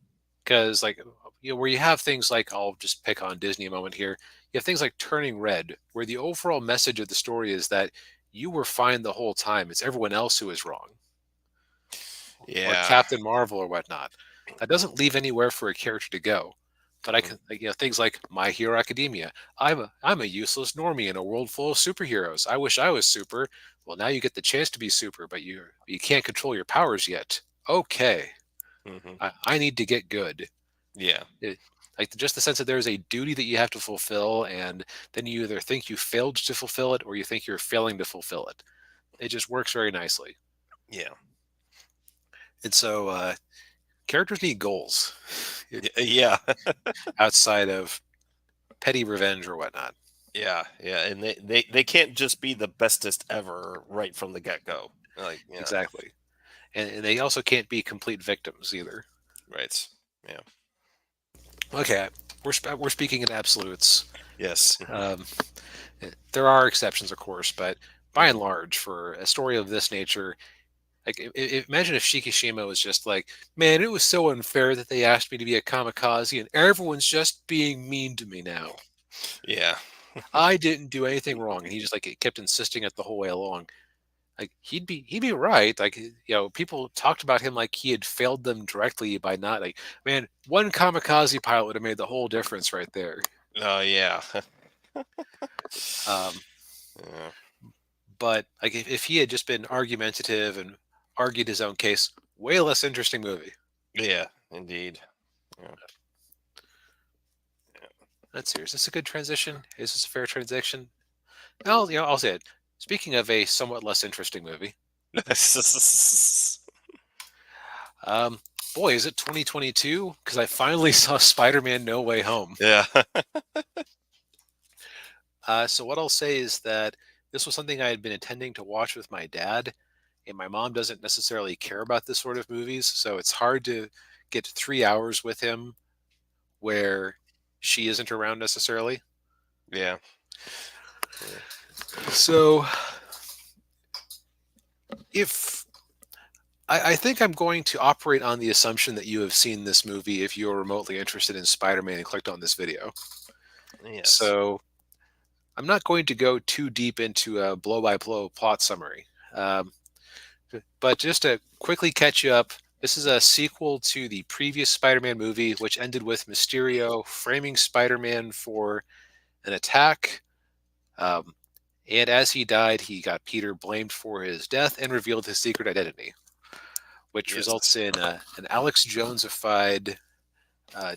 [SPEAKER 2] Because, like, where you have things like, I'll just pick on Disney a moment here, you have things like Turning Red, where the overall message of the story is that you were fine the whole time. It's everyone else who is wrong, or
[SPEAKER 3] Yeah.
[SPEAKER 2] Captain Marvel or whatnot. That doesn't leave anywhere for a character to go. But I
[SPEAKER 3] Mhm.
[SPEAKER 2] can, like, things like My Hero Academia. I'm a useless normie in a world full of superheroes. I wish I was super. Well, now you get the chance to be super, but you can't control your powers yet. Okay,
[SPEAKER 3] Mhm.
[SPEAKER 2] I need to get good.
[SPEAKER 3] Yeah.
[SPEAKER 2] It, like, just the sense that there's a duty that you have to fulfill, and then you either think you failed to fulfill it or you think you're failing to fulfill it. It just works very nicely.
[SPEAKER 3] Yeah.
[SPEAKER 2] And so characters need goals
[SPEAKER 3] Yeah.
[SPEAKER 2] outside of petty revenge or whatnot.
[SPEAKER 3] Yeah. Yeah. And they can't just be the bestest ever right from the get go. Like, yeah.
[SPEAKER 2] Exactly. And they also can't be complete victims either.
[SPEAKER 3] Right. Yeah.
[SPEAKER 2] Okay, we're speaking in absolutes.
[SPEAKER 3] Yes.
[SPEAKER 2] Um, there are exceptions, of course, but by and
[SPEAKER 3] Mhm.
[SPEAKER 2] large, for a story of this nature, like, imagine if Shikishima was just like, man, it was so unfair that they asked me to be a kamikaze, and everyone's just being mean to me now.
[SPEAKER 3] Yeah.
[SPEAKER 2] I didn't do anything wrong, and he just, like, kept insisting it the whole way along. Like, he'd be right. Like, people talked about him like he had failed them directly by not, like, man, one kamikaze pilot would have made the whole difference right there.
[SPEAKER 3] Oh, yeah.
[SPEAKER 2] Um,
[SPEAKER 3] Yeah.
[SPEAKER 2] but, like, if he had just been argumentative and argued his own case, way less interesting movie.
[SPEAKER 3] Yeah. Indeed. Yeah.
[SPEAKER 2] Let's see. Is this a good transition? Is this a fair transition? I'll say it. Speaking of a somewhat less interesting movie, um, boy, is it 2022? Because I finally saw Spider-Man: No Way Home.
[SPEAKER 3] Yeah.
[SPEAKER 2] So what I'll say is that this was something I had been intending to watch with my dad, and my mom doesn't necessarily care about this sort of movies, so it's hard to get 3 hours with him where she isn't around necessarily.
[SPEAKER 3] Yeah.
[SPEAKER 2] So if I think I'm going to operate on the assumption that you have seen this movie if you're remotely interested in Spider-Man and clicked on this video.
[SPEAKER 3] Yes.
[SPEAKER 2] So I'm not going to go too deep into a blow-by-blow plot summary. Um, but just to quickly catch you up, this is a sequel to the previous Spider-Man movie, which ended with Mysterio framing Spider-Man for an attack. Um, and as he died, he got Peter blamed for his death and revealed his secret identity, which
[SPEAKER 3] Yes.
[SPEAKER 2] results in an Alex Jones-ified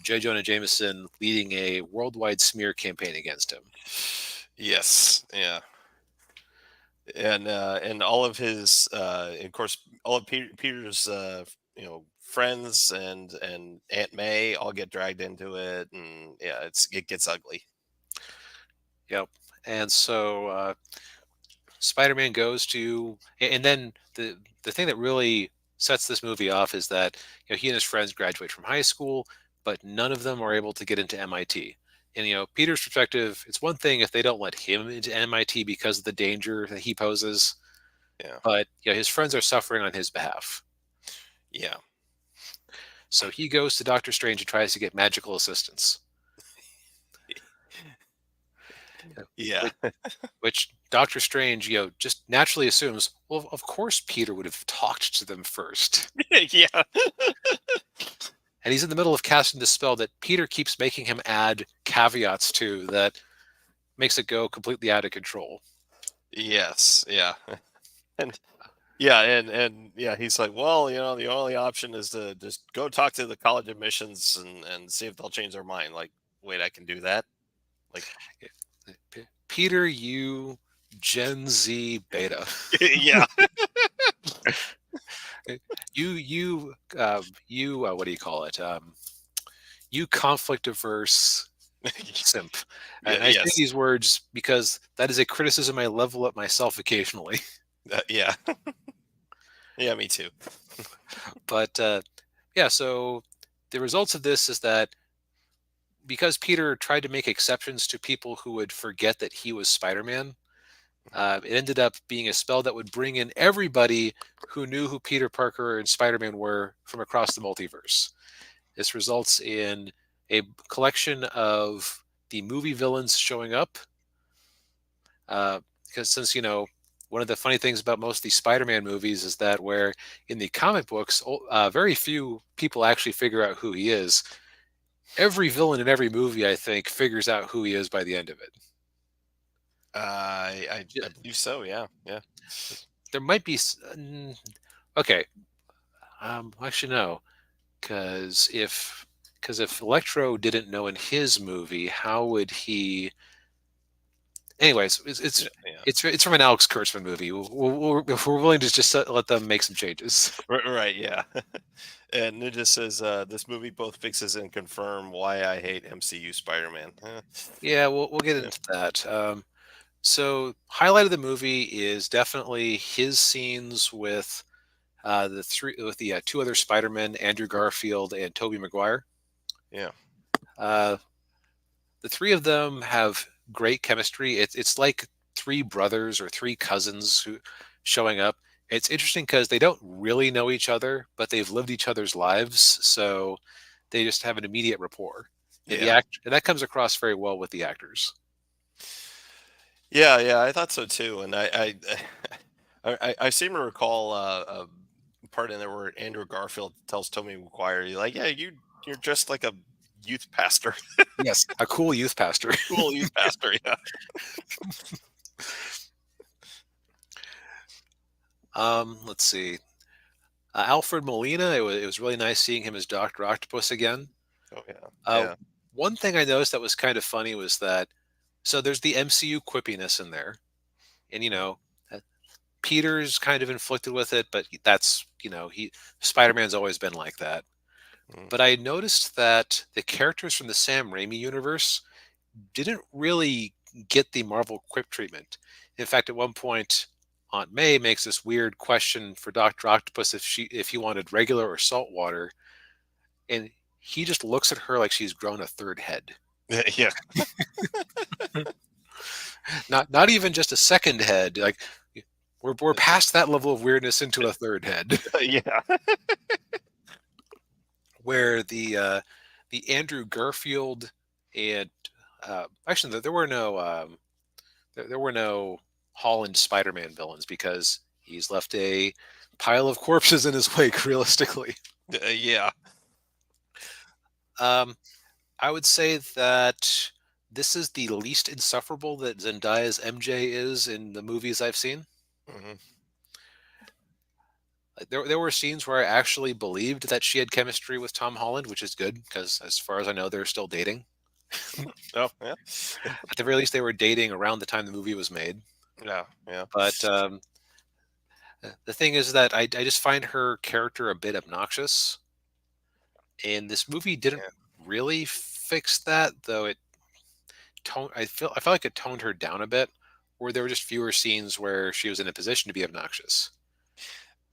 [SPEAKER 2] J. Jonah Jameson leading a worldwide smear campaign against him.
[SPEAKER 3] Yes. Yeah. And all of his, of course, all of Peter's, friends and Aunt May all get dragged into it, and yeah, it gets ugly.
[SPEAKER 2] Yep. And so Spider-Man goes to, and then the thing that really sets this movie off is that he and his friends graduate from high school, but none of them are able to get into MIT. And Peter's perspective, it's one thing if they don't let him into MIT because of the danger that he poses,
[SPEAKER 3] Yeah.
[SPEAKER 2] but his friends are suffering on his behalf.
[SPEAKER 3] Yeah.
[SPEAKER 2] So he goes to Doctor Strange and tries to get magical assistance.
[SPEAKER 3] Yeah.
[SPEAKER 2] Which, which Doctor Strange, just naturally assumes, well, of course Peter would have talked to them first.
[SPEAKER 3] Yeah.
[SPEAKER 2] and he's in the middle of casting the spell that Peter keeps making him add caveats to that makes it go completely out of control.
[SPEAKER 3] Yes, yeah. And yeah, and yeah, he's like, well, the only option is to just go talk to the college admissions and see if they'll change their mind. Like, wait, I can do that? Like,
[SPEAKER 2] Peter, you Gen Z beta.
[SPEAKER 3] yeah.
[SPEAKER 2] You what do you call it? You conflict averse simp.
[SPEAKER 3] Yeah,
[SPEAKER 2] And I say
[SPEAKER 3] yes.
[SPEAKER 2] these words because that is a criticism I level at myself occasionally.
[SPEAKER 3] Yeah. Yeah, me too.
[SPEAKER 2] But yeah, so the results of this is that because Peter tried to make exceptions to people who would forget that he was Spider-Man, it ended up being a spell that would bring in everybody who knew who Peter Parker and Spider-Man were from across the multiverse. This results in a collection of the movie villains showing up. Because since, one of the funny things about most of these Spider-Man movies is that where in the comic books, very few people actually figure out who he is. Every villain in every movie, I think, figures out who he is by the end of it.
[SPEAKER 3] I believe so. Yeah, yeah.
[SPEAKER 2] There might be okay. Actually, no, because if Electro didn't know in his movie, how would he? Anyways,
[SPEAKER 3] Yeah.
[SPEAKER 2] it's from an Alex Kurtzman movie. If we're willing to just let them make some changes.
[SPEAKER 3] Right, yeah. And Ninja says this movie both fixes and confirm why I hate MCU Spider-Man.
[SPEAKER 2] Yeah, we'll get
[SPEAKER 3] Yeah.
[SPEAKER 2] into that. So highlight of the movie is definitely his scenes with the two other Spider-Men, Andrew Garfield and Tobey Maguire.
[SPEAKER 3] Yeah.
[SPEAKER 2] Uh, the three of them have great chemistry. It's like three brothers or three cousins who showing up. It's interesting because they don't really know each other, but they've lived each other's lives, so they just have an immediate rapport. And
[SPEAKER 3] Yeah.
[SPEAKER 2] and that comes across very well with the actors.
[SPEAKER 3] Yeah, yeah, I thought so too. And I seem to recall a part in there where Andrew Garfield tells Tobey Maguire, "You're like, yeah, you're just like a youth pastor,
[SPEAKER 2] Yes, a cool youth pastor.
[SPEAKER 3] cool youth pastor." Yeah.
[SPEAKER 2] Let's see. Alfred Molina. It was really nice seeing him as Doctor Octopus again.
[SPEAKER 3] Oh yeah.
[SPEAKER 2] Uh,
[SPEAKER 3] Yeah.
[SPEAKER 2] one thing I noticed that was kind of funny was that so there's the MCU quippiness in there, and uh, Peter's kind of inflicted with it, but that's he Spider-Man's always been like that.
[SPEAKER 3] Mm.
[SPEAKER 2] But I noticed that the characters from the Sam Raimi universe didn't really get the Marvel quip treatment. In fact, at one point, Aunt May makes this weird question for Doctor Octopus if he wanted regular or salt water, and he just looks at her like she's grown a third head.
[SPEAKER 3] Yeah.
[SPEAKER 2] Not even just a second head. Like we're past that level of weirdness into a third head.
[SPEAKER 3] Yeah.
[SPEAKER 2] Where the Andrew Garfield and actually there were no Holland Spider-Man villains because he's left a pile of corpses in his wake. Realistically,
[SPEAKER 3] Yeah.
[SPEAKER 2] I would say that this is the least insufferable that Zendaya's MJ is in the movies I've seen.
[SPEAKER 3] Hmm.
[SPEAKER 2] Like, there were scenes where I actually believed that she had chemistry with Tom Holland, which is good because, as far as I know, they're still dating.
[SPEAKER 3] Oh yeah.
[SPEAKER 2] At the very least, they were dating around the time the movie was made.
[SPEAKER 3] Yeah. Yeah.
[SPEAKER 2] But the thing is that I just find her character a bit obnoxious, and this movie didn't
[SPEAKER 3] Yeah.
[SPEAKER 2] really fix that, though I felt like it toned her down a bit, or there were just fewer scenes where she was in a position to be obnoxious.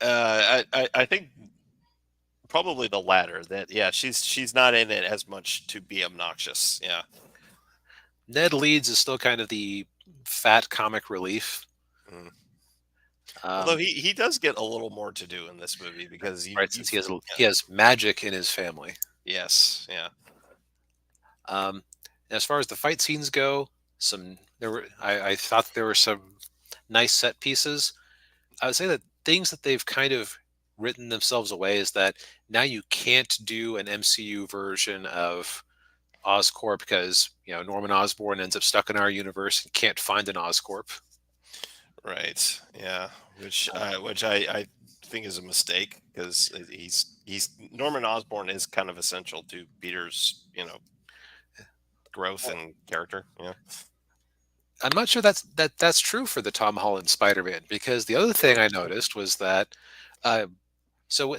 [SPEAKER 3] I think probably the latter. That yeah, she's not in it as much to be obnoxious. Yeah.
[SPEAKER 2] Ned Leeds is still kind of the fat comic relief.
[SPEAKER 3] Mm.
[SPEAKER 2] Um,
[SPEAKER 3] Although he does get a little more to do in this movie because
[SPEAKER 2] right, since he has magic in his family.
[SPEAKER 3] yes, yeah.
[SPEAKER 2] Um, as far as the fight scenes go, I thought there were some nice set pieces. I would say that things that they've kind of written themselves away is that now you can't do an MCU version of Oscorp because Norman Osborn ends up stuck in our universe and can't find an Oscorp.
[SPEAKER 3] Right. Yeah. Which I think is a mistake because he's Norman Osborn is kind of essential to Peter's growth and character. Yeah.
[SPEAKER 2] I'm not sure that's true for the Tom Holland Spider-Man, because the other thing I noticed was that uh, so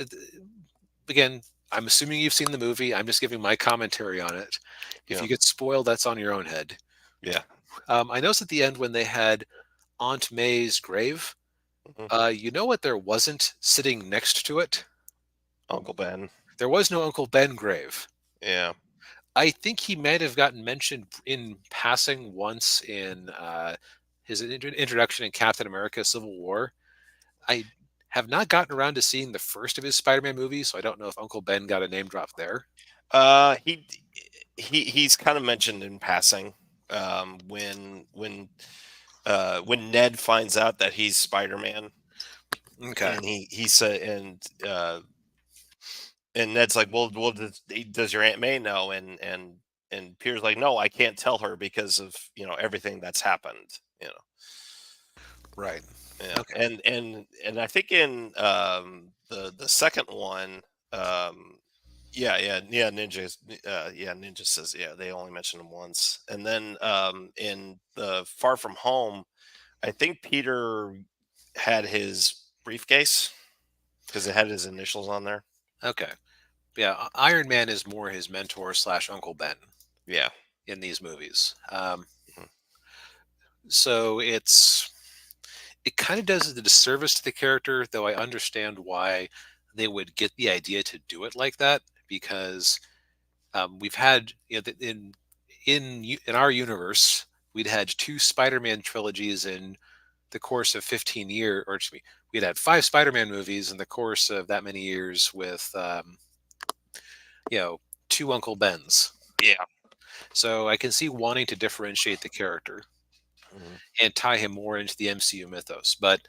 [SPEAKER 2] again, I'm assuming you've seen the movie. I'm just giving my commentary on it. If
[SPEAKER 3] Yeah.
[SPEAKER 2] you get spoiled, that's on your own head.
[SPEAKER 3] Yeah.
[SPEAKER 2] I noticed at the end when they had Aunt May's grave,
[SPEAKER 3] Mhm.
[SPEAKER 2] you know what there wasn't sitting next to it?
[SPEAKER 3] Uncle Ben.
[SPEAKER 2] There was no Uncle Ben grave.
[SPEAKER 3] Yeah.
[SPEAKER 2] I think he might have gotten mentioned in passing once in his introduction in Captain America: Civil War. I have not gotten around to seeing the first of his Spider-Man movies, so I don't know if Uncle Ben got a name drop there.
[SPEAKER 3] He's kind of mentioned in passing when Ned finds out that he's Spider-Man,
[SPEAKER 2] Okay.
[SPEAKER 3] and he said and Ned's like, well, does your Aunt May know? And Peter's like, no, I can't tell her because of everything that's happened.
[SPEAKER 2] Right.
[SPEAKER 3] Yeah,
[SPEAKER 2] Okay.
[SPEAKER 3] and I think in the second one, ninjas, ninja says they only mention him once, and then in the Far From Home, I think Peter had his briefcase because it had his initials on there.
[SPEAKER 2] Okay. Yeah, Iron Man is more his mentor slash Uncle Ben
[SPEAKER 3] Yeah.
[SPEAKER 2] in these movies.
[SPEAKER 3] Mhm.
[SPEAKER 2] So it kind of does a disservice to the character, though I understand why they would get the idea to do it like that, because we've had in our universe we'd had two Spider-Man trilogies in the course of 15 years, or excuse me, we'd had five Spider-Man movies in the course of that many years with two Uncle Bens.
[SPEAKER 3] Yeah.
[SPEAKER 2] So I can see wanting to differentiate the character
[SPEAKER 3] Mhm.
[SPEAKER 2] and tie him more into the MCU mythos, but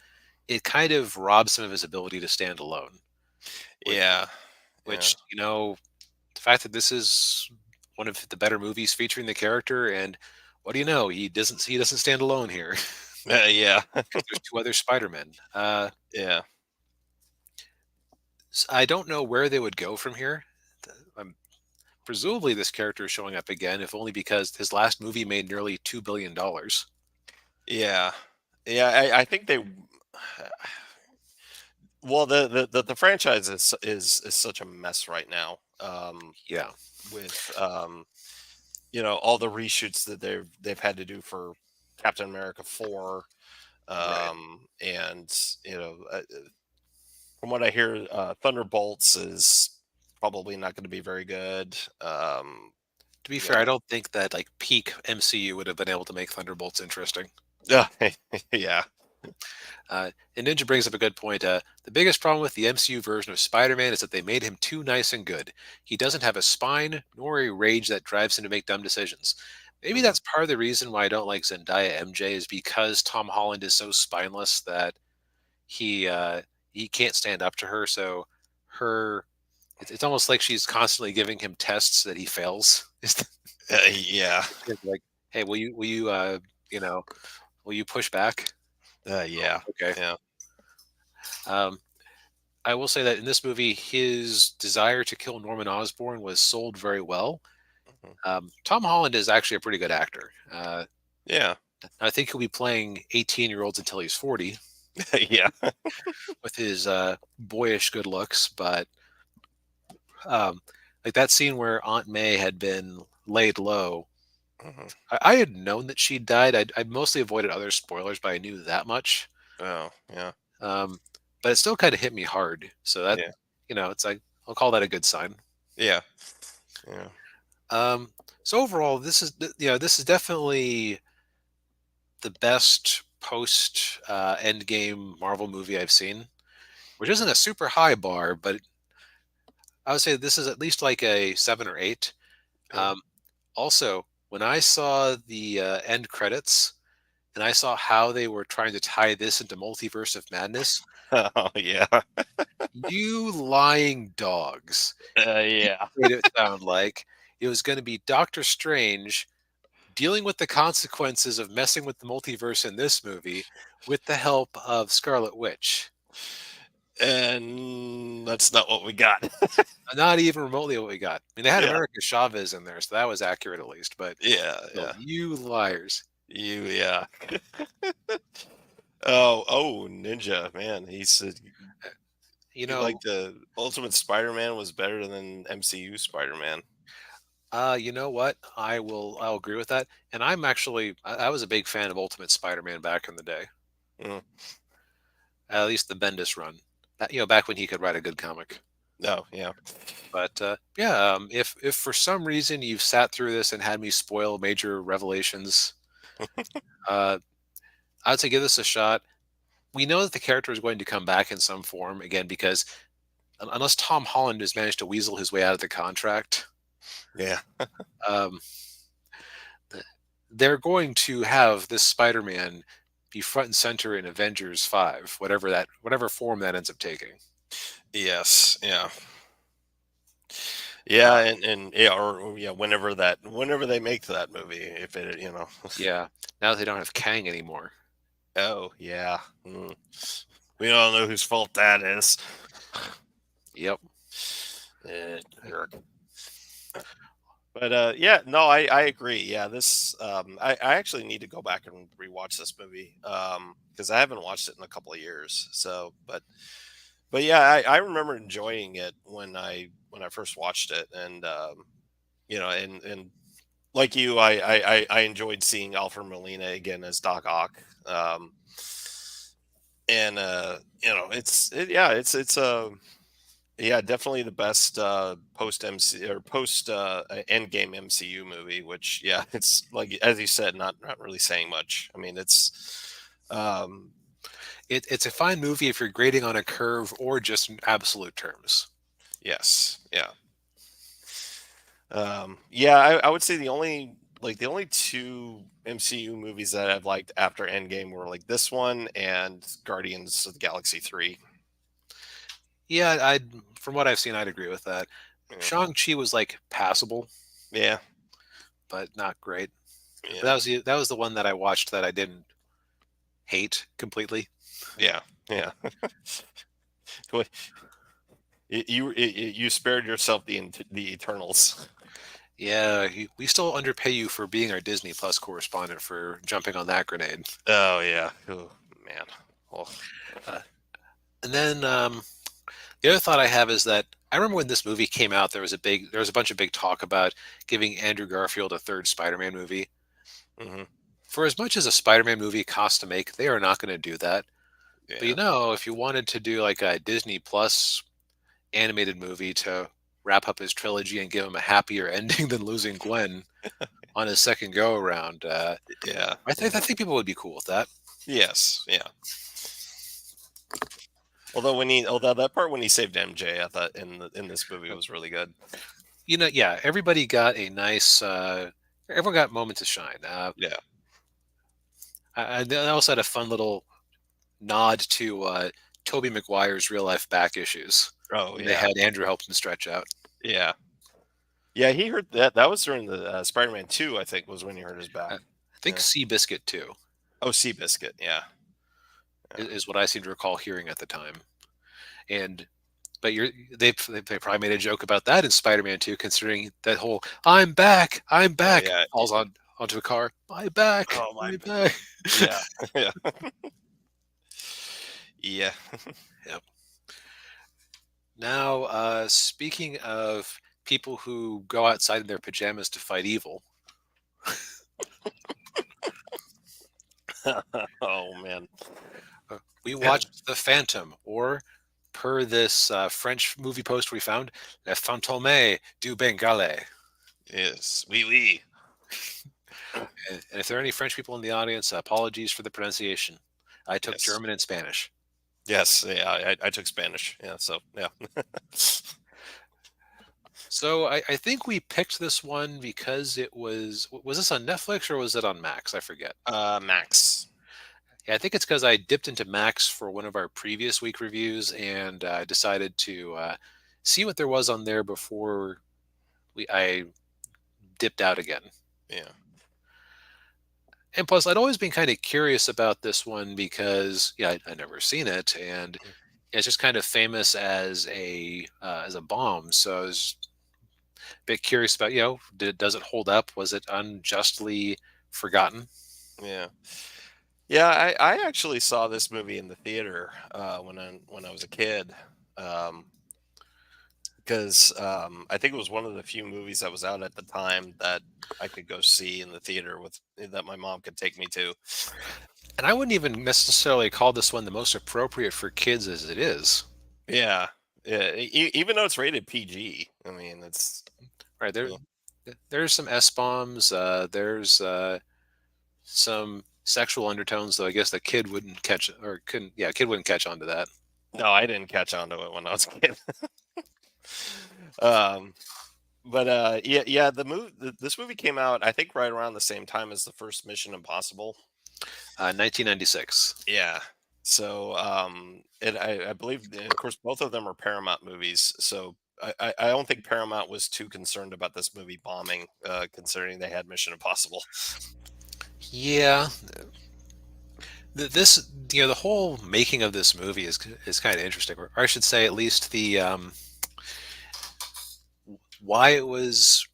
[SPEAKER 2] it kind of robs him of his ability to stand alone. Which,
[SPEAKER 3] Yeah. Yeah.
[SPEAKER 2] which the fact that this is one of the better movies featuring the character, and what do you know, he doesn't stand alone here.
[SPEAKER 3] Yeah.
[SPEAKER 2] Because there's two other Spider-Men.
[SPEAKER 3] Yeah.
[SPEAKER 2] I don't know where they would go from here. Presumably this character is showing up again, if only because his last movie made nearly $2 billion.
[SPEAKER 3] Yeah. Yeah. I think they. Well, the franchise is such a mess right now.
[SPEAKER 2] Yeah,
[SPEAKER 3] With all the reshoots that they've had to do for Captain America 4,
[SPEAKER 2] right.
[SPEAKER 3] and from what I hear, Thunderbolts is probably not going to be very good.
[SPEAKER 2] To be fair,
[SPEAKER 3] Yeah.
[SPEAKER 2] I don't think that like peak MCU would have been able to make Thunderbolts interesting.
[SPEAKER 3] Yeah. Yeah.
[SPEAKER 2] And Ninja brings up a good point. The biggest problem with the MCU version of Spider-Man is that they made him too nice and good. He doesn't have a spine nor a rage that drives him to make dumb decisions. Maybe
[SPEAKER 3] Mhm.
[SPEAKER 2] that's part of the reason why I don't like Zendaya MJ, is because Tom Holland is so spineless that he can't stand up to her. So her it's almost like she's constantly giving him tests that he fails.
[SPEAKER 3] Yeah.
[SPEAKER 2] It's like, hey, you know will you push back? Oh,
[SPEAKER 3] Yeah.
[SPEAKER 2] okay.
[SPEAKER 3] Yeah.
[SPEAKER 2] Um, I will say that in this movie, his desire to kill Norman Osborn was sold very well.
[SPEAKER 3] Mhm.
[SPEAKER 2] Tom Holland is actually a pretty good actor.
[SPEAKER 3] Yeah.
[SPEAKER 2] I think he'll be playing 18-year-olds until he's 40
[SPEAKER 3] Yeah.
[SPEAKER 2] with his boyish good looks. But um, like that scene where Aunt May had been laid low,
[SPEAKER 3] Mhm.
[SPEAKER 2] I had known that she died. I mostly avoided other spoilers, but I knew that much.
[SPEAKER 3] Oh, yeah.
[SPEAKER 2] Um, but it still kind of hit me hard. So that,
[SPEAKER 3] Yeah.
[SPEAKER 2] it's like, I'll call that a good sign.
[SPEAKER 3] Yeah. Yeah.
[SPEAKER 2] Um, so overall, this is definitely the best post Endgame Marvel movie I've seen, which isn't a super high bar, but I would say this is at least like a 7 or 8.
[SPEAKER 3] Yeah.
[SPEAKER 2] Um, Also, when I saw the end credits, and I saw how they were trying to tie this into Multiverse of Madness.
[SPEAKER 3] Oh yeah.
[SPEAKER 2] You lying dogs. You
[SPEAKER 3] Yeah.
[SPEAKER 2] made it sound like it was going to be Doctor Strange dealing with the consequences of messing with the multiverse in this movie with the help of Scarlet Witch.
[SPEAKER 3] And that's not what we got.
[SPEAKER 2] Not even remotely what we got. I mean, they had
[SPEAKER 3] Yeah.
[SPEAKER 2] America Chavez in there, so that was accurate at least. But
[SPEAKER 3] Yeah.
[SPEAKER 2] still,
[SPEAKER 3] Yeah.
[SPEAKER 2] you liars.
[SPEAKER 3] Yeah. Oh, Ninja, man.
[SPEAKER 2] You
[SPEAKER 3] He
[SPEAKER 2] know,
[SPEAKER 3] liked the Ultimate Spider-Man was better than MCU Spider-Man.
[SPEAKER 2] you know what? I'll agree with that. And I was a big fan of Ultimate Spider-Man back in the day.
[SPEAKER 3] Mm.
[SPEAKER 2] At least the Bendis run. Back when he could write a good comic.
[SPEAKER 3] No, yeah.
[SPEAKER 2] But yeah, if for some reason you've sat through this and had me spoil major revelations, uh, I'd say give this a shot. We know that the character is going to come back in some form again because unless Tom Holland has managed to weasel his way out of the contract,
[SPEAKER 3] Yeah.
[SPEAKER 2] um, they're going to have this Spider-Man be front and center in Avengers 5, whatever form that ends up taking.
[SPEAKER 3] Yes. Yeah.
[SPEAKER 2] Uh,
[SPEAKER 3] Yeah, and yeah, or yeah, whenever they make that movie, if it,
[SPEAKER 2] yeah, now that they don't have Kang anymore.
[SPEAKER 3] Oh yeah. Mm. We don't know whose fault that is.
[SPEAKER 2] Yep.
[SPEAKER 3] Jerk. But yeah, no, I agree. Yeah, this I actually need to go back and rewatch this movie because I haven't watched it in a couple of years. So, but yeah, I remember enjoying it when I first watched it, and and like you, I enjoyed seeing Alfred Molina again as Doc Ock. And yeah, definitely the best post MC or post Endgame MCU movie. Which yeah, it's like as you said, not really saying much. I mean, um,
[SPEAKER 2] It's a fine movie if you're grading on a curve or just in absolute terms.
[SPEAKER 3] yes, yeah, yeah. I would say the only two MCU movies that I've liked after Endgame were like this one and Guardians of the Galaxy 3.
[SPEAKER 2] Yeah, from what I've seen, I'd agree with that.
[SPEAKER 3] Yeah,
[SPEAKER 2] Shang-Chi was like passable,
[SPEAKER 3] yeah,
[SPEAKER 2] but not great. But
[SPEAKER 3] yeah,
[SPEAKER 2] that was the one that I watched that I didn't hate completely.
[SPEAKER 3] yeah. Yeah. Well, you spared yourself the Eternals.
[SPEAKER 2] Yeah, we still underpay you for being our Disney Plus correspondent for jumping on that grenade.
[SPEAKER 3] Oh yeah. Oh man. Oh
[SPEAKER 2] Uh, and then the other thought I have is that I remember when this movie came out, there was a bunch of big talk about giving Andrew Garfield a third Spider-Man movie.
[SPEAKER 3] hmm
[SPEAKER 2] For as much as a Spider-Man movie costs to make, they are not going to do that. But
[SPEAKER 3] yeah.
[SPEAKER 2] if you wanted to do like a Disney Plus animated movie to wrap up his trilogy and give him a happier ending than losing Gwen on his second go around,
[SPEAKER 3] Yeah.
[SPEAKER 2] I think people would be cool with that.
[SPEAKER 3] Yes. Yeah. Although that part when he saved MJ, I thought in this movie was really good.
[SPEAKER 2] Yeah, everybody got a nice. Everyone got moments of shine.
[SPEAKER 3] Yeah.
[SPEAKER 2] I also had a fun little nod to Toby Maguire's real life back issues
[SPEAKER 3] Oh
[SPEAKER 2] when they
[SPEAKER 3] yeah.
[SPEAKER 2] had Andrew help them stretch out.
[SPEAKER 3] Yeah. Yeah. He hurt that was during the Spider-Man 2, I think, was when he hurt his back.
[SPEAKER 2] I think
[SPEAKER 3] Yeah.
[SPEAKER 2] Seabiscuit too
[SPEAKER 3] Oh, Seabiscuit. Yeah. Yeah.
[SPEAKER 2] is what I seem to recall hearing at the time. And but they probably made a joke about that in Spider-Man 2, considering that whole I'm
[SPEAKER 3] Oh
[SPEAKER 2] back"
[SPEAKER 3] yeah.
[SPEAKER 2] falls onto a car. My back,
[SPEAKER 3] Oh my.
[SPEAKER 2] my back.
[SPEAKER 3] Yeah. Yeah. Yeah.
[SPEAKER 2] Yep. Now, speaking of people who go outside in their pajamas to fight evil,
[SPEAKER 3] Oh man.
[SPEAKER 2] we watched The Phantom, or per this French movie poster we found, Le Fantôme du Bengale.
[SPEAKER 3] Yes. Oui.
[SPEAKER 2] And if there are any French people in the audience, apologies for the pronunciation. I took
[SPEAKER 3] Yes.
[SPEAKER 2] German and Spanish.
[SPEAKER 3] Yes. Yeah. I took Spanish. Yeah. So yeah.
[SPEAKER 2] So I think we picked this one because it was this on Netflix or was it on Max? I forget.
[SPEAKER 3] Max.
[SPEAKER 2] Yeah, I think it's because I dipped into Max for one of our previous week reviews and decided to see what there was on there before I dipped out again.
[SPEAKER 3] Yeah.
[SPEAKER 2] And plus, I'd always been kind of curious about this one because yeah, I'd never seen it, and it's just kind of famous as a bomb. So I was a bit curious about does it hold up? Was it unjustly forgotten?
[SPEAKER 3] Yeah. Yeah, I actually saw this movie in the theater when I was a kid. Um, because I think it was one of the few movies that was out at the time that I could go see in the theater with that my mom could take me to.
[SPEAKER 2] And I wouldn't even necessarily call this one the most appropriate for kids as it is.
[SPEAKER 3] Yeah, yeah. Even though it's rated PG, I mean, it's
[SPEAKER 2] Right there,
[SPEAKER 3] yeah,
[SPEAKER 2] there's some S bombs. There's some sexual undertones, though I guess the kid wouldn't catch or couldn't. Yeah, kid wouldn't catch on to that.
[SPEAKER 3] no, I didn't catch on to it when I was a kid. um, but yeah. This movie came out, I think, right around the same time as the first Mission Impossible.
[SPEAKER 2] 1996.
[SPEAKER 3] Yeah. So, and I believe, and of course, both of them are Paramount movies. So I don't think Paramount was too concerned about this movie bombing, considering they had Mission Impossible.
[SPEAKER 2] Yeah, this the whole making of this movie is kind of interesting, or I should say at least the why it was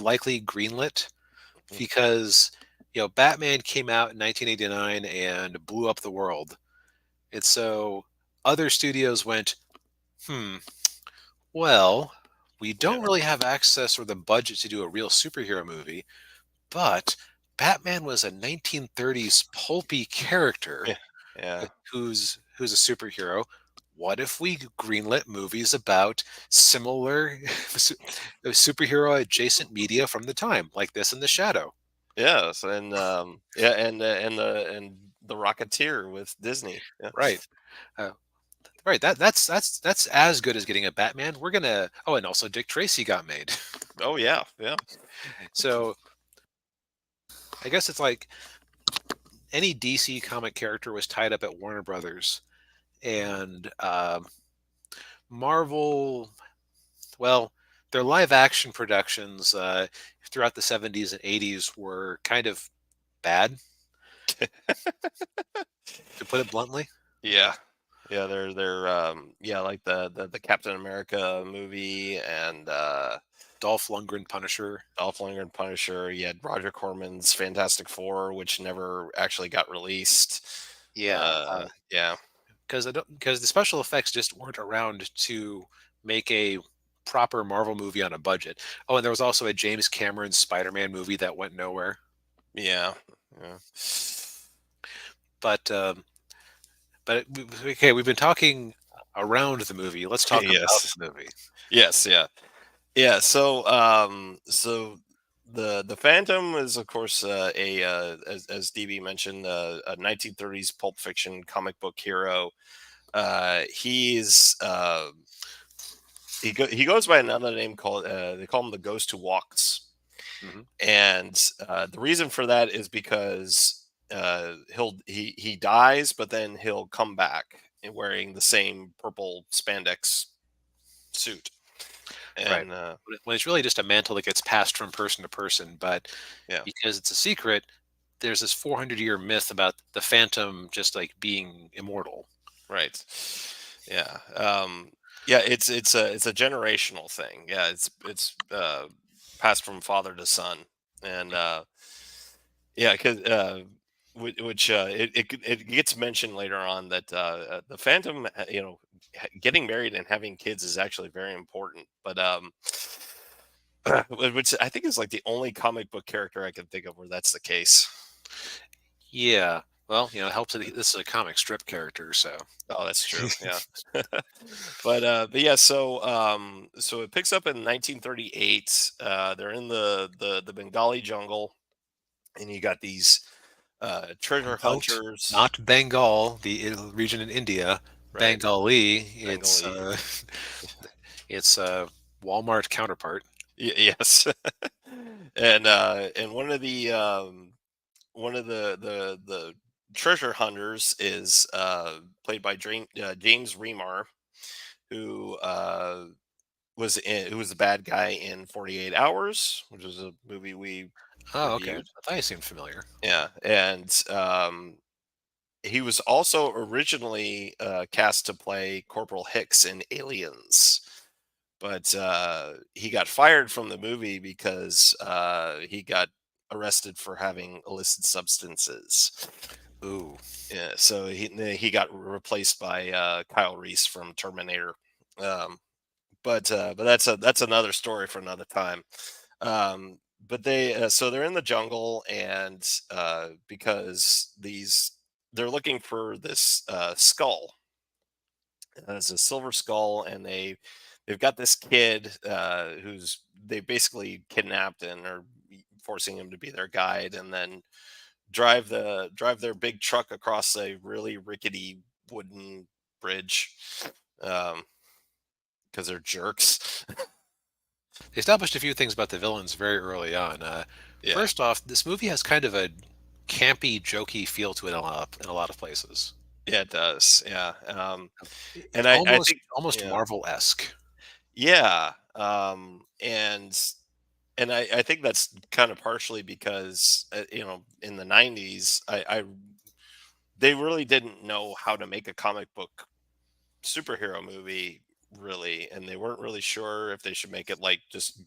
[SPEAKER 2] likely greenlit
[SPEAKER 3] Mm.
[SPEAKER 2] because Batman came out in 1989 and blew up the world, and so other studios went, hmm, well, we
[SPEAKER 3] Yeah,
[SPEAKER 2] don't really have access or the budget to do a real superhero movie, but Batman was a 1930s pulpy character
[SPEAKER 3] yeah, yeah,
[SPEAKER 2] who's a superhero. What if we greenlit movies about similar superhero adjacent media from the time, like this in the Shadow?
[SPEAKER 3] yes, and yeah, and the Rocketeer with Disney. Yeah.
[SPEAKER 2] Right. Uh, right. That's as good as getting a Batman. We're gonna. Oh, and also Dick Tracy got made.
[SPEAKER 3] Oh yeah, yeah,
[SPEAKER 2] So I guess it's like any DC comic character was tied up at Warner Brothers, and Marvel. Well, their live action productions throughout the 70s and 80s were kind of bad, to put it bluntly.
[SPEAKER 3] yeah, yeah. They're yeah, like the Captain America movie and
[SPEAKER 2] Dolph Lundgren Punisher.
[SPEAKER 3] Dolph Lundgren Punisher. You had Roger Corman's Fantastic Four, which never actually got released.
[SPEAKER 2] Yeah,
[SPEAKER 3] Yeah,
[SPEAKER 2] because the special effects just weren't around to make a proper Marvel movie on a budget. Oh, and there was also a James Cameron Spider-Man movie that went nowhere.
[SPEAKER 3] yeah, yeah.
[SPEAKER 2] But okay, we've been talking around the movie. Let's talk about
[SPEAKER 3] Yes,
[SPEAKER 2] the movie.
[SPEAKER 3] yes, yeah, yeah. So, the Phantom is, of course, as DB mentioned, a 1930s pulp fiction comic book hero. He's he goes by another name called they call him the Ghost Who Walks,
[SPEAKER 2] Mhm.
[SPEAKER 3] and the reason for that is because he dies, but then he'll come back wearing the same purple spandex suit,
[SPEAKER 2] Right.
[SPEAKER 3] and
[SPEAKER 2] When it's really just a mantle that gets passed from person to person, but
[SPEAKER 3] yeah,
[SPEAKER 2] because it's a secret, there's this 400-year myth about the Phantom just like being immortal.
[SPEAKER 3] right, yeah, yeah. It's a generational thing. Yeah, it's passed from father to son, and yeah, because which it gets mentioned later on that the Phantom, getting married and having kids is actually very important. But which I think is like the only comic book character I can think of where that's the case.
[SPEAKER 2] Yeah. Well, it helps that this is a comic strip character, so
[SPEAKER 3] Oh, that's true. Yeah. But yeah, so it picks up in 1938. They're in the Bengali jungle, and you got these treasure
[SPEAKER 2] note,
[SPEAKER 3] hunters,
[SPEAKER 2] not Bengal, the region in India,
[SPEAKER 3] right?
[SPEAKER 2] Bengali. It's
[SPEAKER 3] Bengali.
[SPEAKER 2] it's Walmart counterpart.
[SPEAKER 3] Yes. And one of the treasure hunters is played by James Remar, who who was the bad guy in 48 Hours, which was a movie we
[SPEAKER 2] Oh, okay. I
[SPEAKER 3] reviewed.
[SPEAKER 2] thought he seemed familiar.
[SPEAKER 3] Yeah, and he was also originally cast to play Corporal Hicks in Aliens, but he got fired from the movie because he got arrested for having illicit substances.
[SPEAKER 2] Ooh.
[SPEAKER 3] Yeah, so he got replaced by Kyle Reese from Terminator. Um, but that's another story for another time. But they're in the jungle, and because they're looking for this skull. It's a silver skull, and they've got this kid who's they basically kidnapped and are forcing him to be their guide, and then drive their big truck across a really rickety wooden bridge because they're jerks.
[SPEAKER 2] They established a few things about the villains very early on.
[SPEAKER 3] Yeah,
[SPEAKER 2] First off, this movie has kind of a campy, jokey feel to it in a lot of places.
[SPEAKER 3] yeah, it does. Yeah, and
[SPEAKER 2] It's
[SPEAKER 3] I
[SPEAKER 2] almost
[SPEAKER 3] think
[SPEAKER 2] almost
[SPEAKER 3] yeah,
[SPEAKER 2] Marvel-esque.
[SPEAKER 3] yeah, and I think that's kind of partially because in the '90s, they really didn't know how to make a comic book superhero movie really, and they weren't really sure if they should make it like just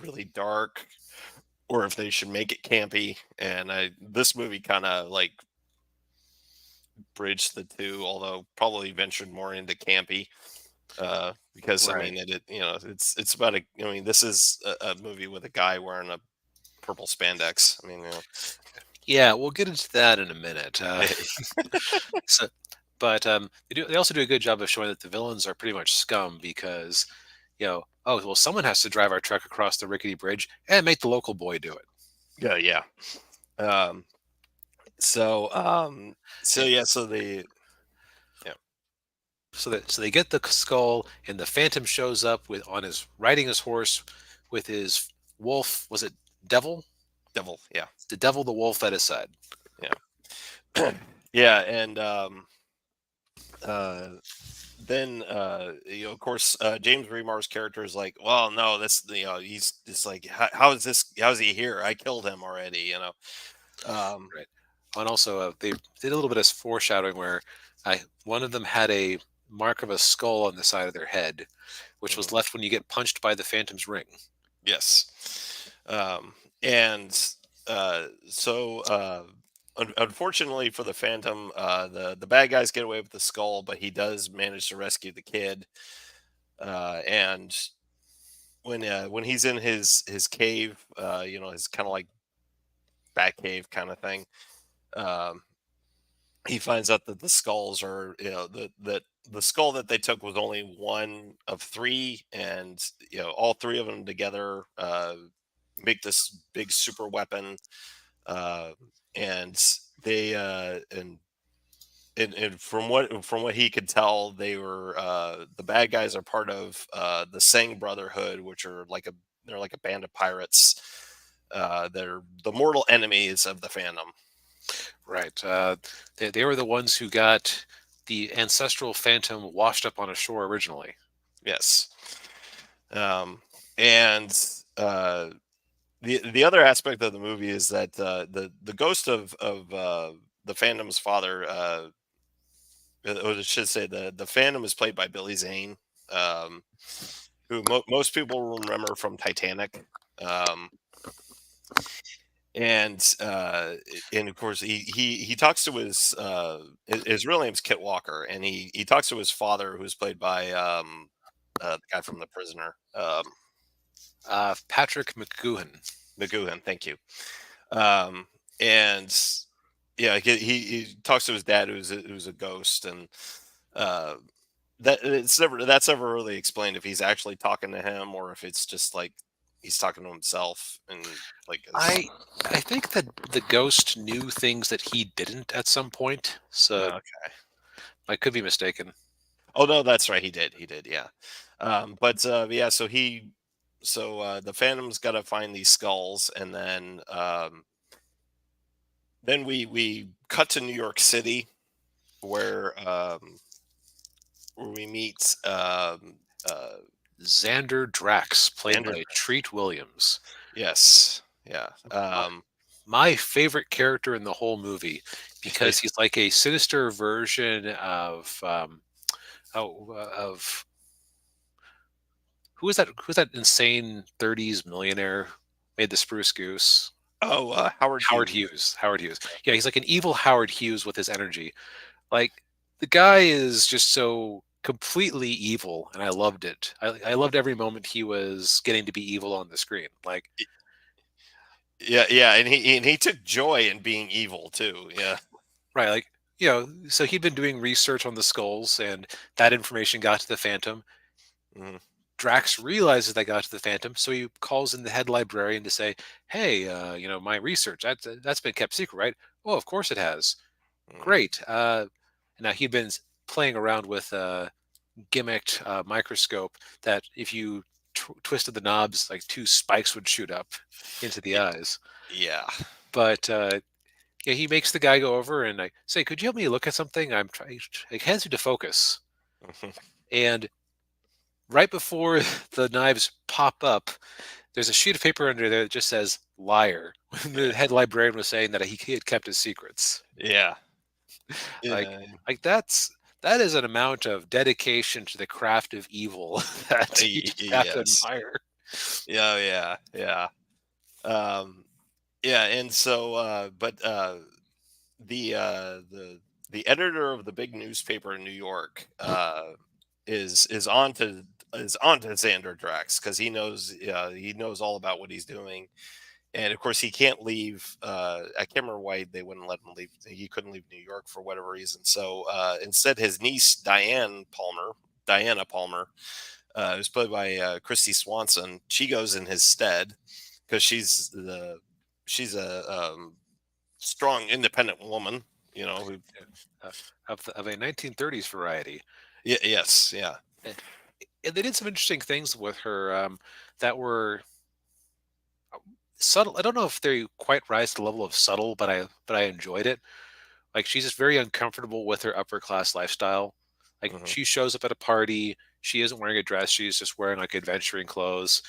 [SPEAKER 3] really dark or if they should make it campy. And this movie kind of like bridged the two, although probably ventured more into campy. Because I
[SPEAKER 2] Right.
[SPEAKER 3] mean, it's about I mean, this is a movie with a guy wearing a purple spandex. I mean,
[SPEAKER 2] Yeah, we'll get into that in a minute. So, but they also do a good job of showing that the villains are pretty much scum because, oh well, someone has to drive our truck across the rickety bridge and make the local boy do it.
[SPEAKER 3] yeah, yeah. Um, so, so
[SPEAKER 2] And
[SPEAKER 3] yeah, so the yeah,
[SPEAKER 2] so they get the skull, and the Phantom shows up with on his riding his horse with his wolf. Was it devil?
[SPEAKER 3] devil, yeah,
[SPEAKER 2] The devil, the wolf at his side.
[SPEAKER 3] yeah, yeah, and uh, then of course James Remar's character is like, well, no, this he's just like, how is this? How's he here? I killed him already, Um,
[SPEAKER 2] Right. And also, they did a little bit of foreshadowing where one of them had a mark of a skull on the side of their head, which was
[SPEAKER 3] mhm,
[SPEAKER 2] left when you get punched by the Phantom's ring.
[SPEAKER 3] yes, and so unfortunately for the Phantom, the bad guys get away with the skull, but he does manage to rescue the kid. And when he's in his cave, his kind of like bat cave kind of thing, um, he finds out that the skulls are that the skull that they took was only one of three, and all three of them together make this big super weapon. uh, and they and from what he could tell, they were the bad guys are part of the Sang Brotherhood, which are they're like a band of pirates. They're the mortal enemies of the Phantom.
[SPEAKER 2] Right. They were the ones who got the ancestral Phantom washed up on a shore originally.
[SPEAKER 3] Yes. And the other aspect of the movie is that the ghost of the Phantom's father, or I should say the Phantom, is played by Billy Zane, um, who most people remember from Titanic. Um, and of course he talks to his real name's Kit Walker, and he talks to his father, who's played by the guy from The Prisoner,
[SPEAKER 2] Patrick McGoohan.
[SPEAKER 3] McGoohan. Thank you. Um, and yeah, he talks to his dad, who's a ghost, and uh, that's never really explained if he's actually talking to him or if it's just like he's talking to himself and like
[SPEAKER 2] I I think that the ghost knew things that he didn't at some point, so
[SPEAKER 3] okay.
[SPEAKER 2] I could be mistaken.
[SPEAKER 3] Oh no, that's right. He did. Yeah. Yeah, so the Phantom's got to find these skulls, and then we cut to New York City, where we meet
[SPEAKER 2] Xander Drax, played
[SPEAKER 3] Xander.
[SPEAKER 2] by Treat Williams.
[SPEAKER 3] Yes, yeah,
[SPEAKER 2] My favorite character in the whole movie, because he's like a sinister version of who's that insane 30s millionaire made the Spruce Goose?
[SPEAKER 3] Howard
[SPEAKER 2] Howard
[SPEAKER 3] Hughes.
[SPEAKER 2] Hughes. Howard Hughes. Yeah, he's like an evil Howard Hughes with his energy. Like the guy is just so completely evil, and I loved it. I loved every moment he was getting to be evil on the screen. Like,
[SPEAKER 3] Yeah, and he took joy in being evil too. Yeah.
[SPEAKER 2] right, like, so he'd been doing research on the skulls, and that information got to the Phantom.
[SPEAKER 3] Mhm.
[SPEAKER 2] Drax realizes that got to the Phantom, so he calls in the head librarian to say, "Hey, my research that's been kept secret, right? Oh, of course it has.
[SPEAKER 3] Mhm.
[SPEAKER 2] Great." Now he'd been playing around with a gimmicked microscope that if you twisted the knobs, like two spikes would shoot up into the
[SPEAKER 3] Y-
[SPEAKER 2] eyes.
[SPEAKER 3] Yeah.
[SPEAKER 2] But yeah, he makes the guy go over and I say, "Could you help me look at something? I'm trying." It hands you to focus,
[SPEAKER 3] Mhm.
[SPEAKER 2] and right before the knives pop up, there's a sheet of paper under there that just says "liar." When the
[SPEAKER 3] Yeah.
[SPEAKER 2] head librarian was saying that he had kept his secrets,
[SPEAKER 3] Yeah.
[SPEAKER 2] like
[SPEAKER 3] Yeah.
[SPEAKER 2] that is an amount of dedication to the craft of evil that you just have to
[SPEAKER 3] Yes.
[SPEAKER 2] admire.
[SPEAKER 3] Yeah. Yeah. Yeah. Um, yeah. And so, the uh, the the editor of the big newspaper in New York is on to Xander Drax, because he knows all about what he's doing. And of course he can't leave. I can't remember why they wouldn't let him leave. He couldn't leave New York for whatever reason. So instead, his niece Diana Palmer, who's played by Christy Swanson, she goes in his stead, because she's a strong, independent woman. Who,
[SPEAKER 2] uh, of a 1930s variety.
[SPEAKER 3] yes, yeah.
[SPEAKER 2] Eh, And they did some interesting things with her that were subtle. I don't know if they quite rise to the level of subtle, but I enjoyed it. Like she's just very uncomfortable with her upper class lifestyle. Like
[SPEAKER 3] Hmm.
[SPEAKER 2] she shows up at a party, she isn't wearing a dress, she's just wearing like adventuring clothes.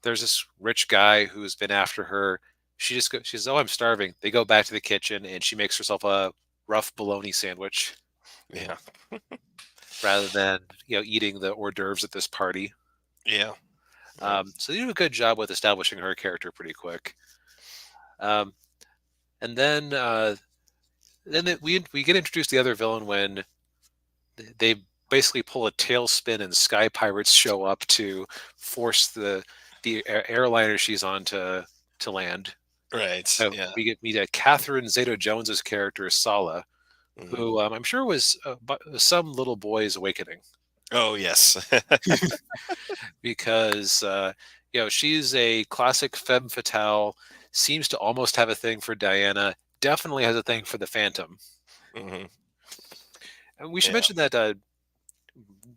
[SPEAKER 2] There's this rich guy who's been after her. She says, "Oh, I'm starving." They go back to the kitchen and she makes herself a rough bologna sandwich
[SPEAKER 3] Yeah,
[SPEAKER 2] rather than eating the hors d'oeuvres at this party.
[SPEAKER 3] yeah, yeah.
[SPEAKER 2] So they do a good job with establishing her character pretty quick. Um, and then we get introduced to the other villain when they basically pull a tailspin and sky pirates show up to force the airliner she's on to land.
[SPEAKER 3] Right. Yeah.
[SPEAKER 2] We get meet a Catherine Zeta-Jones's character Sala,
[SPEAKER 3] Hmm.
[SPEAKER 2] who I'm sure was some little boy's awakening
[SPEAKER 3] Oh yes.
[SPEAKER 2] because she's a classic femme fatale, seems to almost have a thing for Diana, definitely has a thing for the Phantom.
[SPEAKER 3] Hmm.
[SPEAKER 2] And we should
[SPEAKER 3] Yeah.
[SPEAKER 2] mention that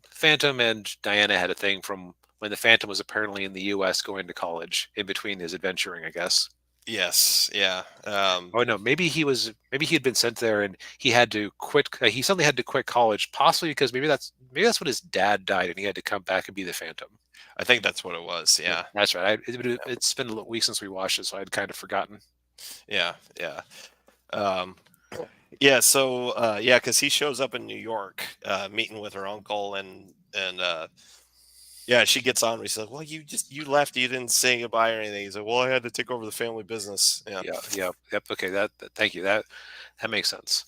[SPEAKER 2] Phantom and Diana had a thing from when the Phantom was apparently in the U.S. going to college in between his adventuring, I guess.
[SPEAKER 3] Yes. Yeah.
[SPEAKER 2] Oh no, maybe he had been sent there and he had to quit. He suddenly had to quit college, possibly because maybe that's when his dad died and he had to come back and be the Phantom.
[SPEAKER 3] I think that's what it was.
[SPEAKER 2] Yeah,
[SPEAKER 3] Yeah.
[SPEAKER 2] that's right. It's been a week since we watched it, so I'd kind of forgotten.
[SPEAKER 3] Yeah. Yeah. Um, yeah. So yeah, because he shows up in New York, meeting with her uncle, and yeah, she gets on. He's like, "Well, you left. You didn't say goodbye or anything." He's like, "Well, I had to take over the family business." Yeah.
[SPEAKER 2] Yeah, yeah, yep. Okay, thank you. That makes sense.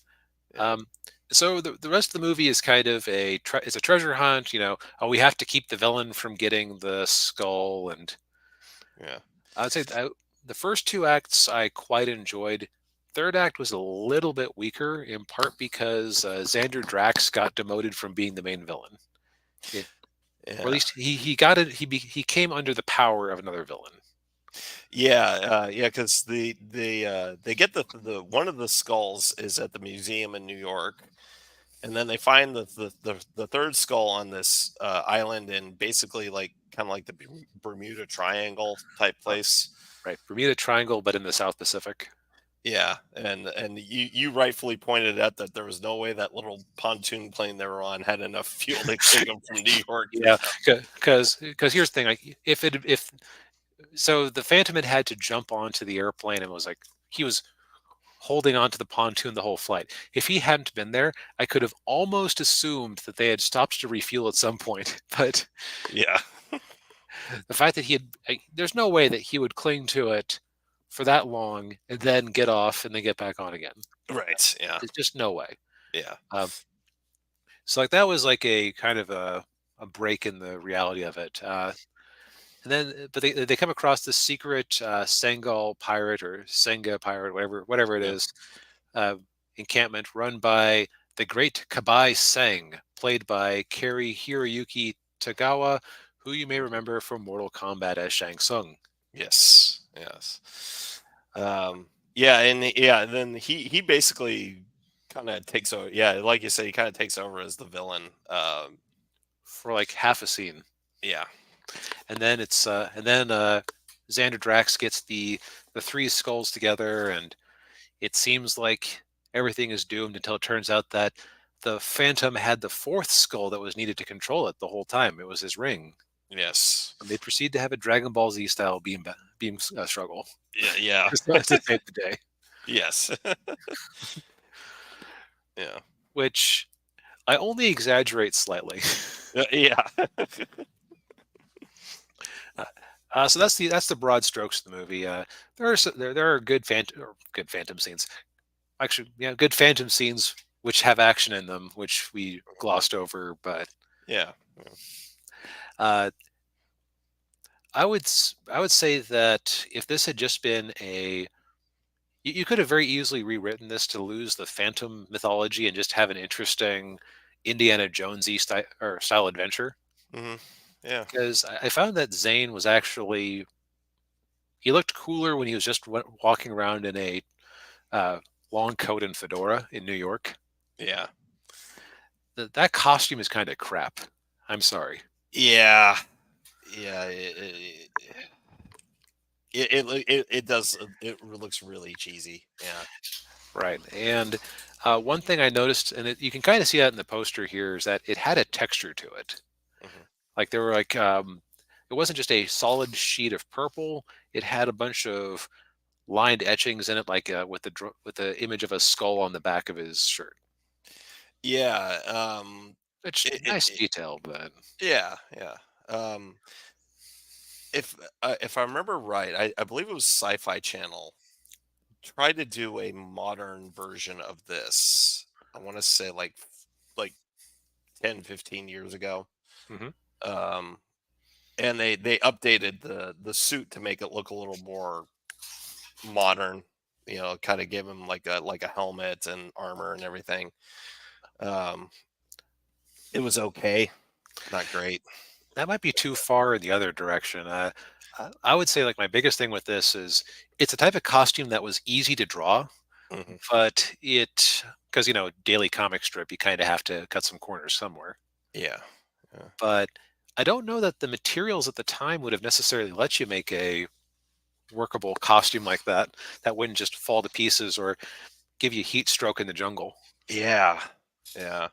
[SPEAKER 3] Yeah.
[SPEAKER 2] Um, so the rest of the movie is kind of it's a treasure hunt. Oh, we have to keep the villain from getting the skull, and
[SPEAKER 3] Yeah.
[SPEAKER 2] I would say the first two acts I quite enjoyed. Third act was a little bit weaker, in part because Xander Drax got demoted from being the main villain, Yeah, or at
[SPEAKER 3] Yeah.
[SPEAKER 2] least he got it. He came under the power of another villain.
[SPEAKER 3] Yeah, yeah, because they get the one of the skulls is at the museum in New York, and then they find the third skull on this island in basically like kind of like the Bermuda Triangle type
[SPEAKER 2] Uh,
[SPEAKER 3] place.
[SPEAKER 2] right, Bermuda Triangle, but in the South Pacific.
[SPEAKER 3] Yeah, and you rightfully pointed out that there was no way that little pontoon plane they were on had enough fuel to take them from New York to
[SPEAKER 2] Yeah, because here's the thing, like if so, the Phantom had to jump onto the airplane and was like he was holding onto the pontoon the whole flight. If he hadn't been there, I could have almost assumed that they had stopped to refuel at some point. But
[SPEAKER 3] yeah,
[SPEAKER 2] the fact that there's no way that he would cling to it for that long and then get off and then get back on again.
[SPEAKER 3] right, yeah,
[SPEAKER 2] There's just no way.
[SPEAKER 3] yeah,
[SPEAKER 2] Um, so like that was like a kind of a break in the reality of it. And then, but they come across this secret Sengal pirate or Senga pirate, whatever it
[SPEAKER 3] yeah.
[SPEAKER 2] is, uh, encampment run by the great Kabai Sang, played by Kari Hiroyuki Tagawa, who you may remember from Mortal Kombat as Shang Tsung.
[SPEAKER 3] Yes, yes. Yeah, and yeah, then he basically kind of takes over. Yeah, like you say, he kind of takes over as the villain.
[SPEAKER 2] For like half a scene,
[SPEAKER 3] Yeah,
[SPEAKER 2] and then Xander Drax gets the three skulls together, and it seems like everything is doomed until it turns out that the Phantom had the fourth skull that was needed to control it the whole time. It was his ring.
[SPEAKER 3] yes,
[SPEAKER 2] And they proceed to have a Dragon Ball Z style beam struggle
[SPEAKER 3] yeah,
[SPEAKER 2] to save the day,
[SPEAKER 3] yes, yeah,
[SPEAKER 2] which I only exaggerate slightly.
[SPEAKER 3] yeah,
[SPEAKER 2] So that's the broad strokes of the movie. There are good phantom scenes. Actually, yeah, good phantom scenes which have action in them, which we glossed over. But
[SPEAKER 3] yeah,
[SPEAKER 2] uh, I would say that if this had just been you could have very easily rewritten this to lose the Phantom mythology and just have an interesting Indiana Jonesy style adventure.
[SPEAKER 3] hmm yeah,
[SPEAKER 2] Because I found that Zane was actually he looked cooler when he was just walking around in a uh, long coat and fedora in New York.
[SPEAKER 3] yeah,
[SPEAKER 2] That costume is kind of crap. I'm sorry.
[SPEAKER 3] yeah, yeah. It does. It looks really cheesy. Yeah.
[SPEAKER 2] Right. And one thing I noticed, and you can kind of see that in the poster here, is that it had a texture to it.
[SPEAKER 3] hmm
[SPEAKER 2] Like there were it wasn't just a solid sheet of purple. It had a bunch of lined etchings in it, like with the image of a skull on the back of his shirt.
[SPEAKER 3] Yeah.
[SPEAKER 2] Which nice detail, but
[SPEAKER 3] Yeah. Yeah. Um, if I remember right, I believe it was Sci-Fi Channel tried to do a modern version of this. I want to say like 10, 15 years ago.
[SPEAKER 2] mhm.
[SPEAKER 3] Um, and they updated the suit to make it look a little more modern. You know, kind of give him like a helmet and armor and everything. Um, it was okay, not great.
[SPEAKER 2] That might be too far in the other direction. I would say like my biggest thing with this is it's a type of costume that was easy to draw,
[SPEAKER 3] hmm
[SPEAKER 2] but because daily comic strip, you kind of have to cut some corners somewhere.
[SPEAKER 3] Yeah, yeah,
[SPEAKER 2] But I don't know that the materials at the time would have necessarily let you make a workable costume like that that wouldn't just fall to pieces or give you heat stroke in the jungle.
[SPEAKER 3] yeah, yeah,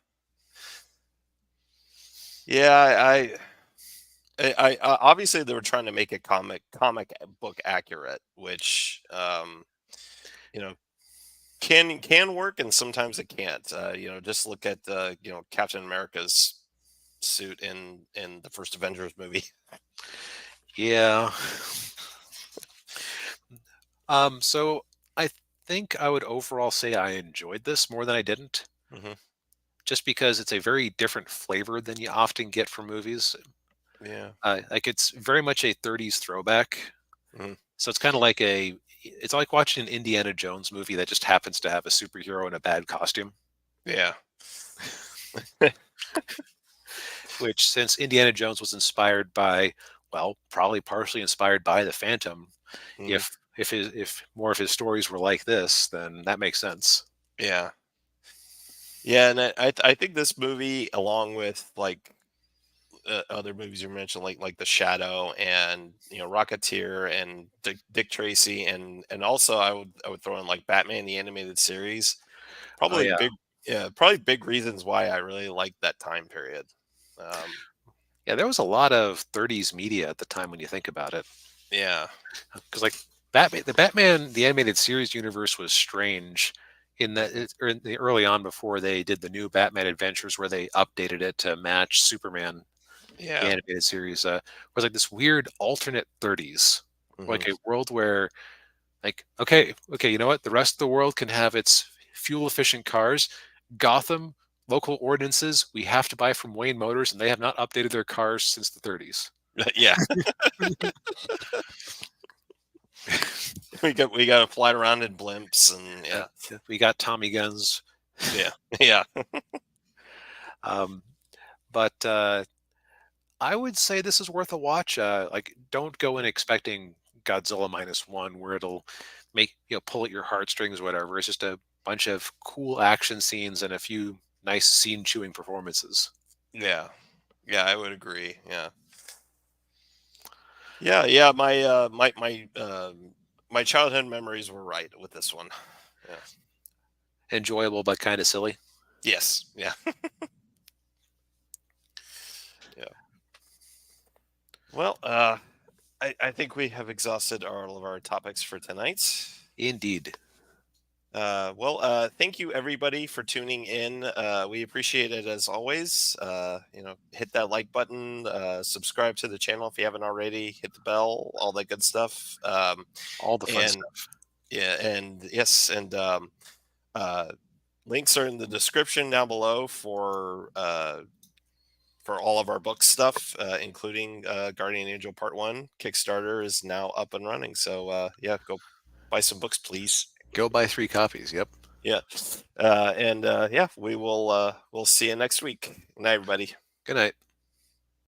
[SPEAKER 3] yeah. Obviously they were trying to make it comic book accurate, which you know can work and sometimes it can't. Just look at Captain America's suit in the first Avengers movie.
[SPEAKER 2] Yeah. So I think I would overall say I enjoyed this more than I didn't,
[SPEAKER 3] hmm
[SPEAKER 2] just because it's a very different flavor than you often get from movies.
[SPEAKER 3] Yeah.
[SPEAKER 2] Like it's very much a 30s throwback.
[SPEAKER 3] hmm
[SPEAKER 2] So it's like watching an Indiana Jones movie that just happens to have a superhero in a bad costume.
[SPEAKER 3] Yeah.
[SPEAKER 2] Which, since Indiana Jones was inspired by, well, probably partially inspired by the Phantom,
[SPEAKER 3] hmm
[SPEAKER 2] if more of his stories were like this, then that makes sense.
[SPEAKER 3] Yeah. Yeah, and I think this movie, along with like other movies you mentioned, like The Shadow and Rocketeer and Dick Tracy, and also I would throw in like Batman the Animated Series.
[SPEAKER 2] Oh
[SPEAKER 3] Probably
[SPEAKER 2] yeah,
[SPEAKER 3] big, yeah, probably big reasons why I really like that time period. Um,
[SPEAKER 2] yeah. There was a lot of '30s media at the time when you think about it,
[SPEAKER 3] yeah,
[SPEAKER 2] because like Batman the Animated Series universe was strange in that or in the early on before they did the new Batman Adventures where they updated it to match Superman the
[SPEAKER 3] yeah,
[SPEAKER 2] animated series was like this weird alternate 30s,
[SPEAKER 3] hmm
[SPEAKER 2] like a world where like okay, you know what? The rest of the world can have its fuel efficient cars. Gotham local ordinances we have to buy from Wayne Motors, and they have not updated their cars since the 30s.
[SPEAKER 3] yeah. We got to fly around in blimps and yeah,
[SPEAKER 2] We got Tommy guns,
[SPEAKER 3] yeah, yeah,
[SPEAKER 2] um, but I would say this is worth a watch. Like, don't go in expecting Godzilla Minus One, where it'll make pull at your heartstrings, or whatever. It's just a bunch of cool action scenes and a few nice scene chewing performances.
[SPEAKER 3] yeah, yeah. I would agree. Yeah, yeah, yeah. My childhood memories were right with this one. Yeah.
[SPEAKER 2] Enjoyable, but kind of silly.
[SPEAKER 3] Yes. Yeah. Yeah. Well, I think we have exhausted all of our topics for tonight.
[SPEAKER 2] Indeed.
[SPEAKER 3] Thank you everybody for tuning in. We appreciate it as always. Hit that like button, subscribe to the channel if you haven't already, hit the bell, all that good stuff.
[SPEAKER 2] All the fun
[SPEAKER 3] And
[SPEAKER 2] stuff.
[SPEAKER 3] yeah, and yes, and uh, links are in the description down below for all of our book stuff, including Guardian Angel Part One. Kickstarter is now up and running, so yeah, go buy some books, please.
[SPEAKER 2] Go buy 3 copies. Yep.
[SPEAKER 3] Yeah. And yeah, we'll see you next week. Good night, everybody.
[SPEAKER 2] Good night.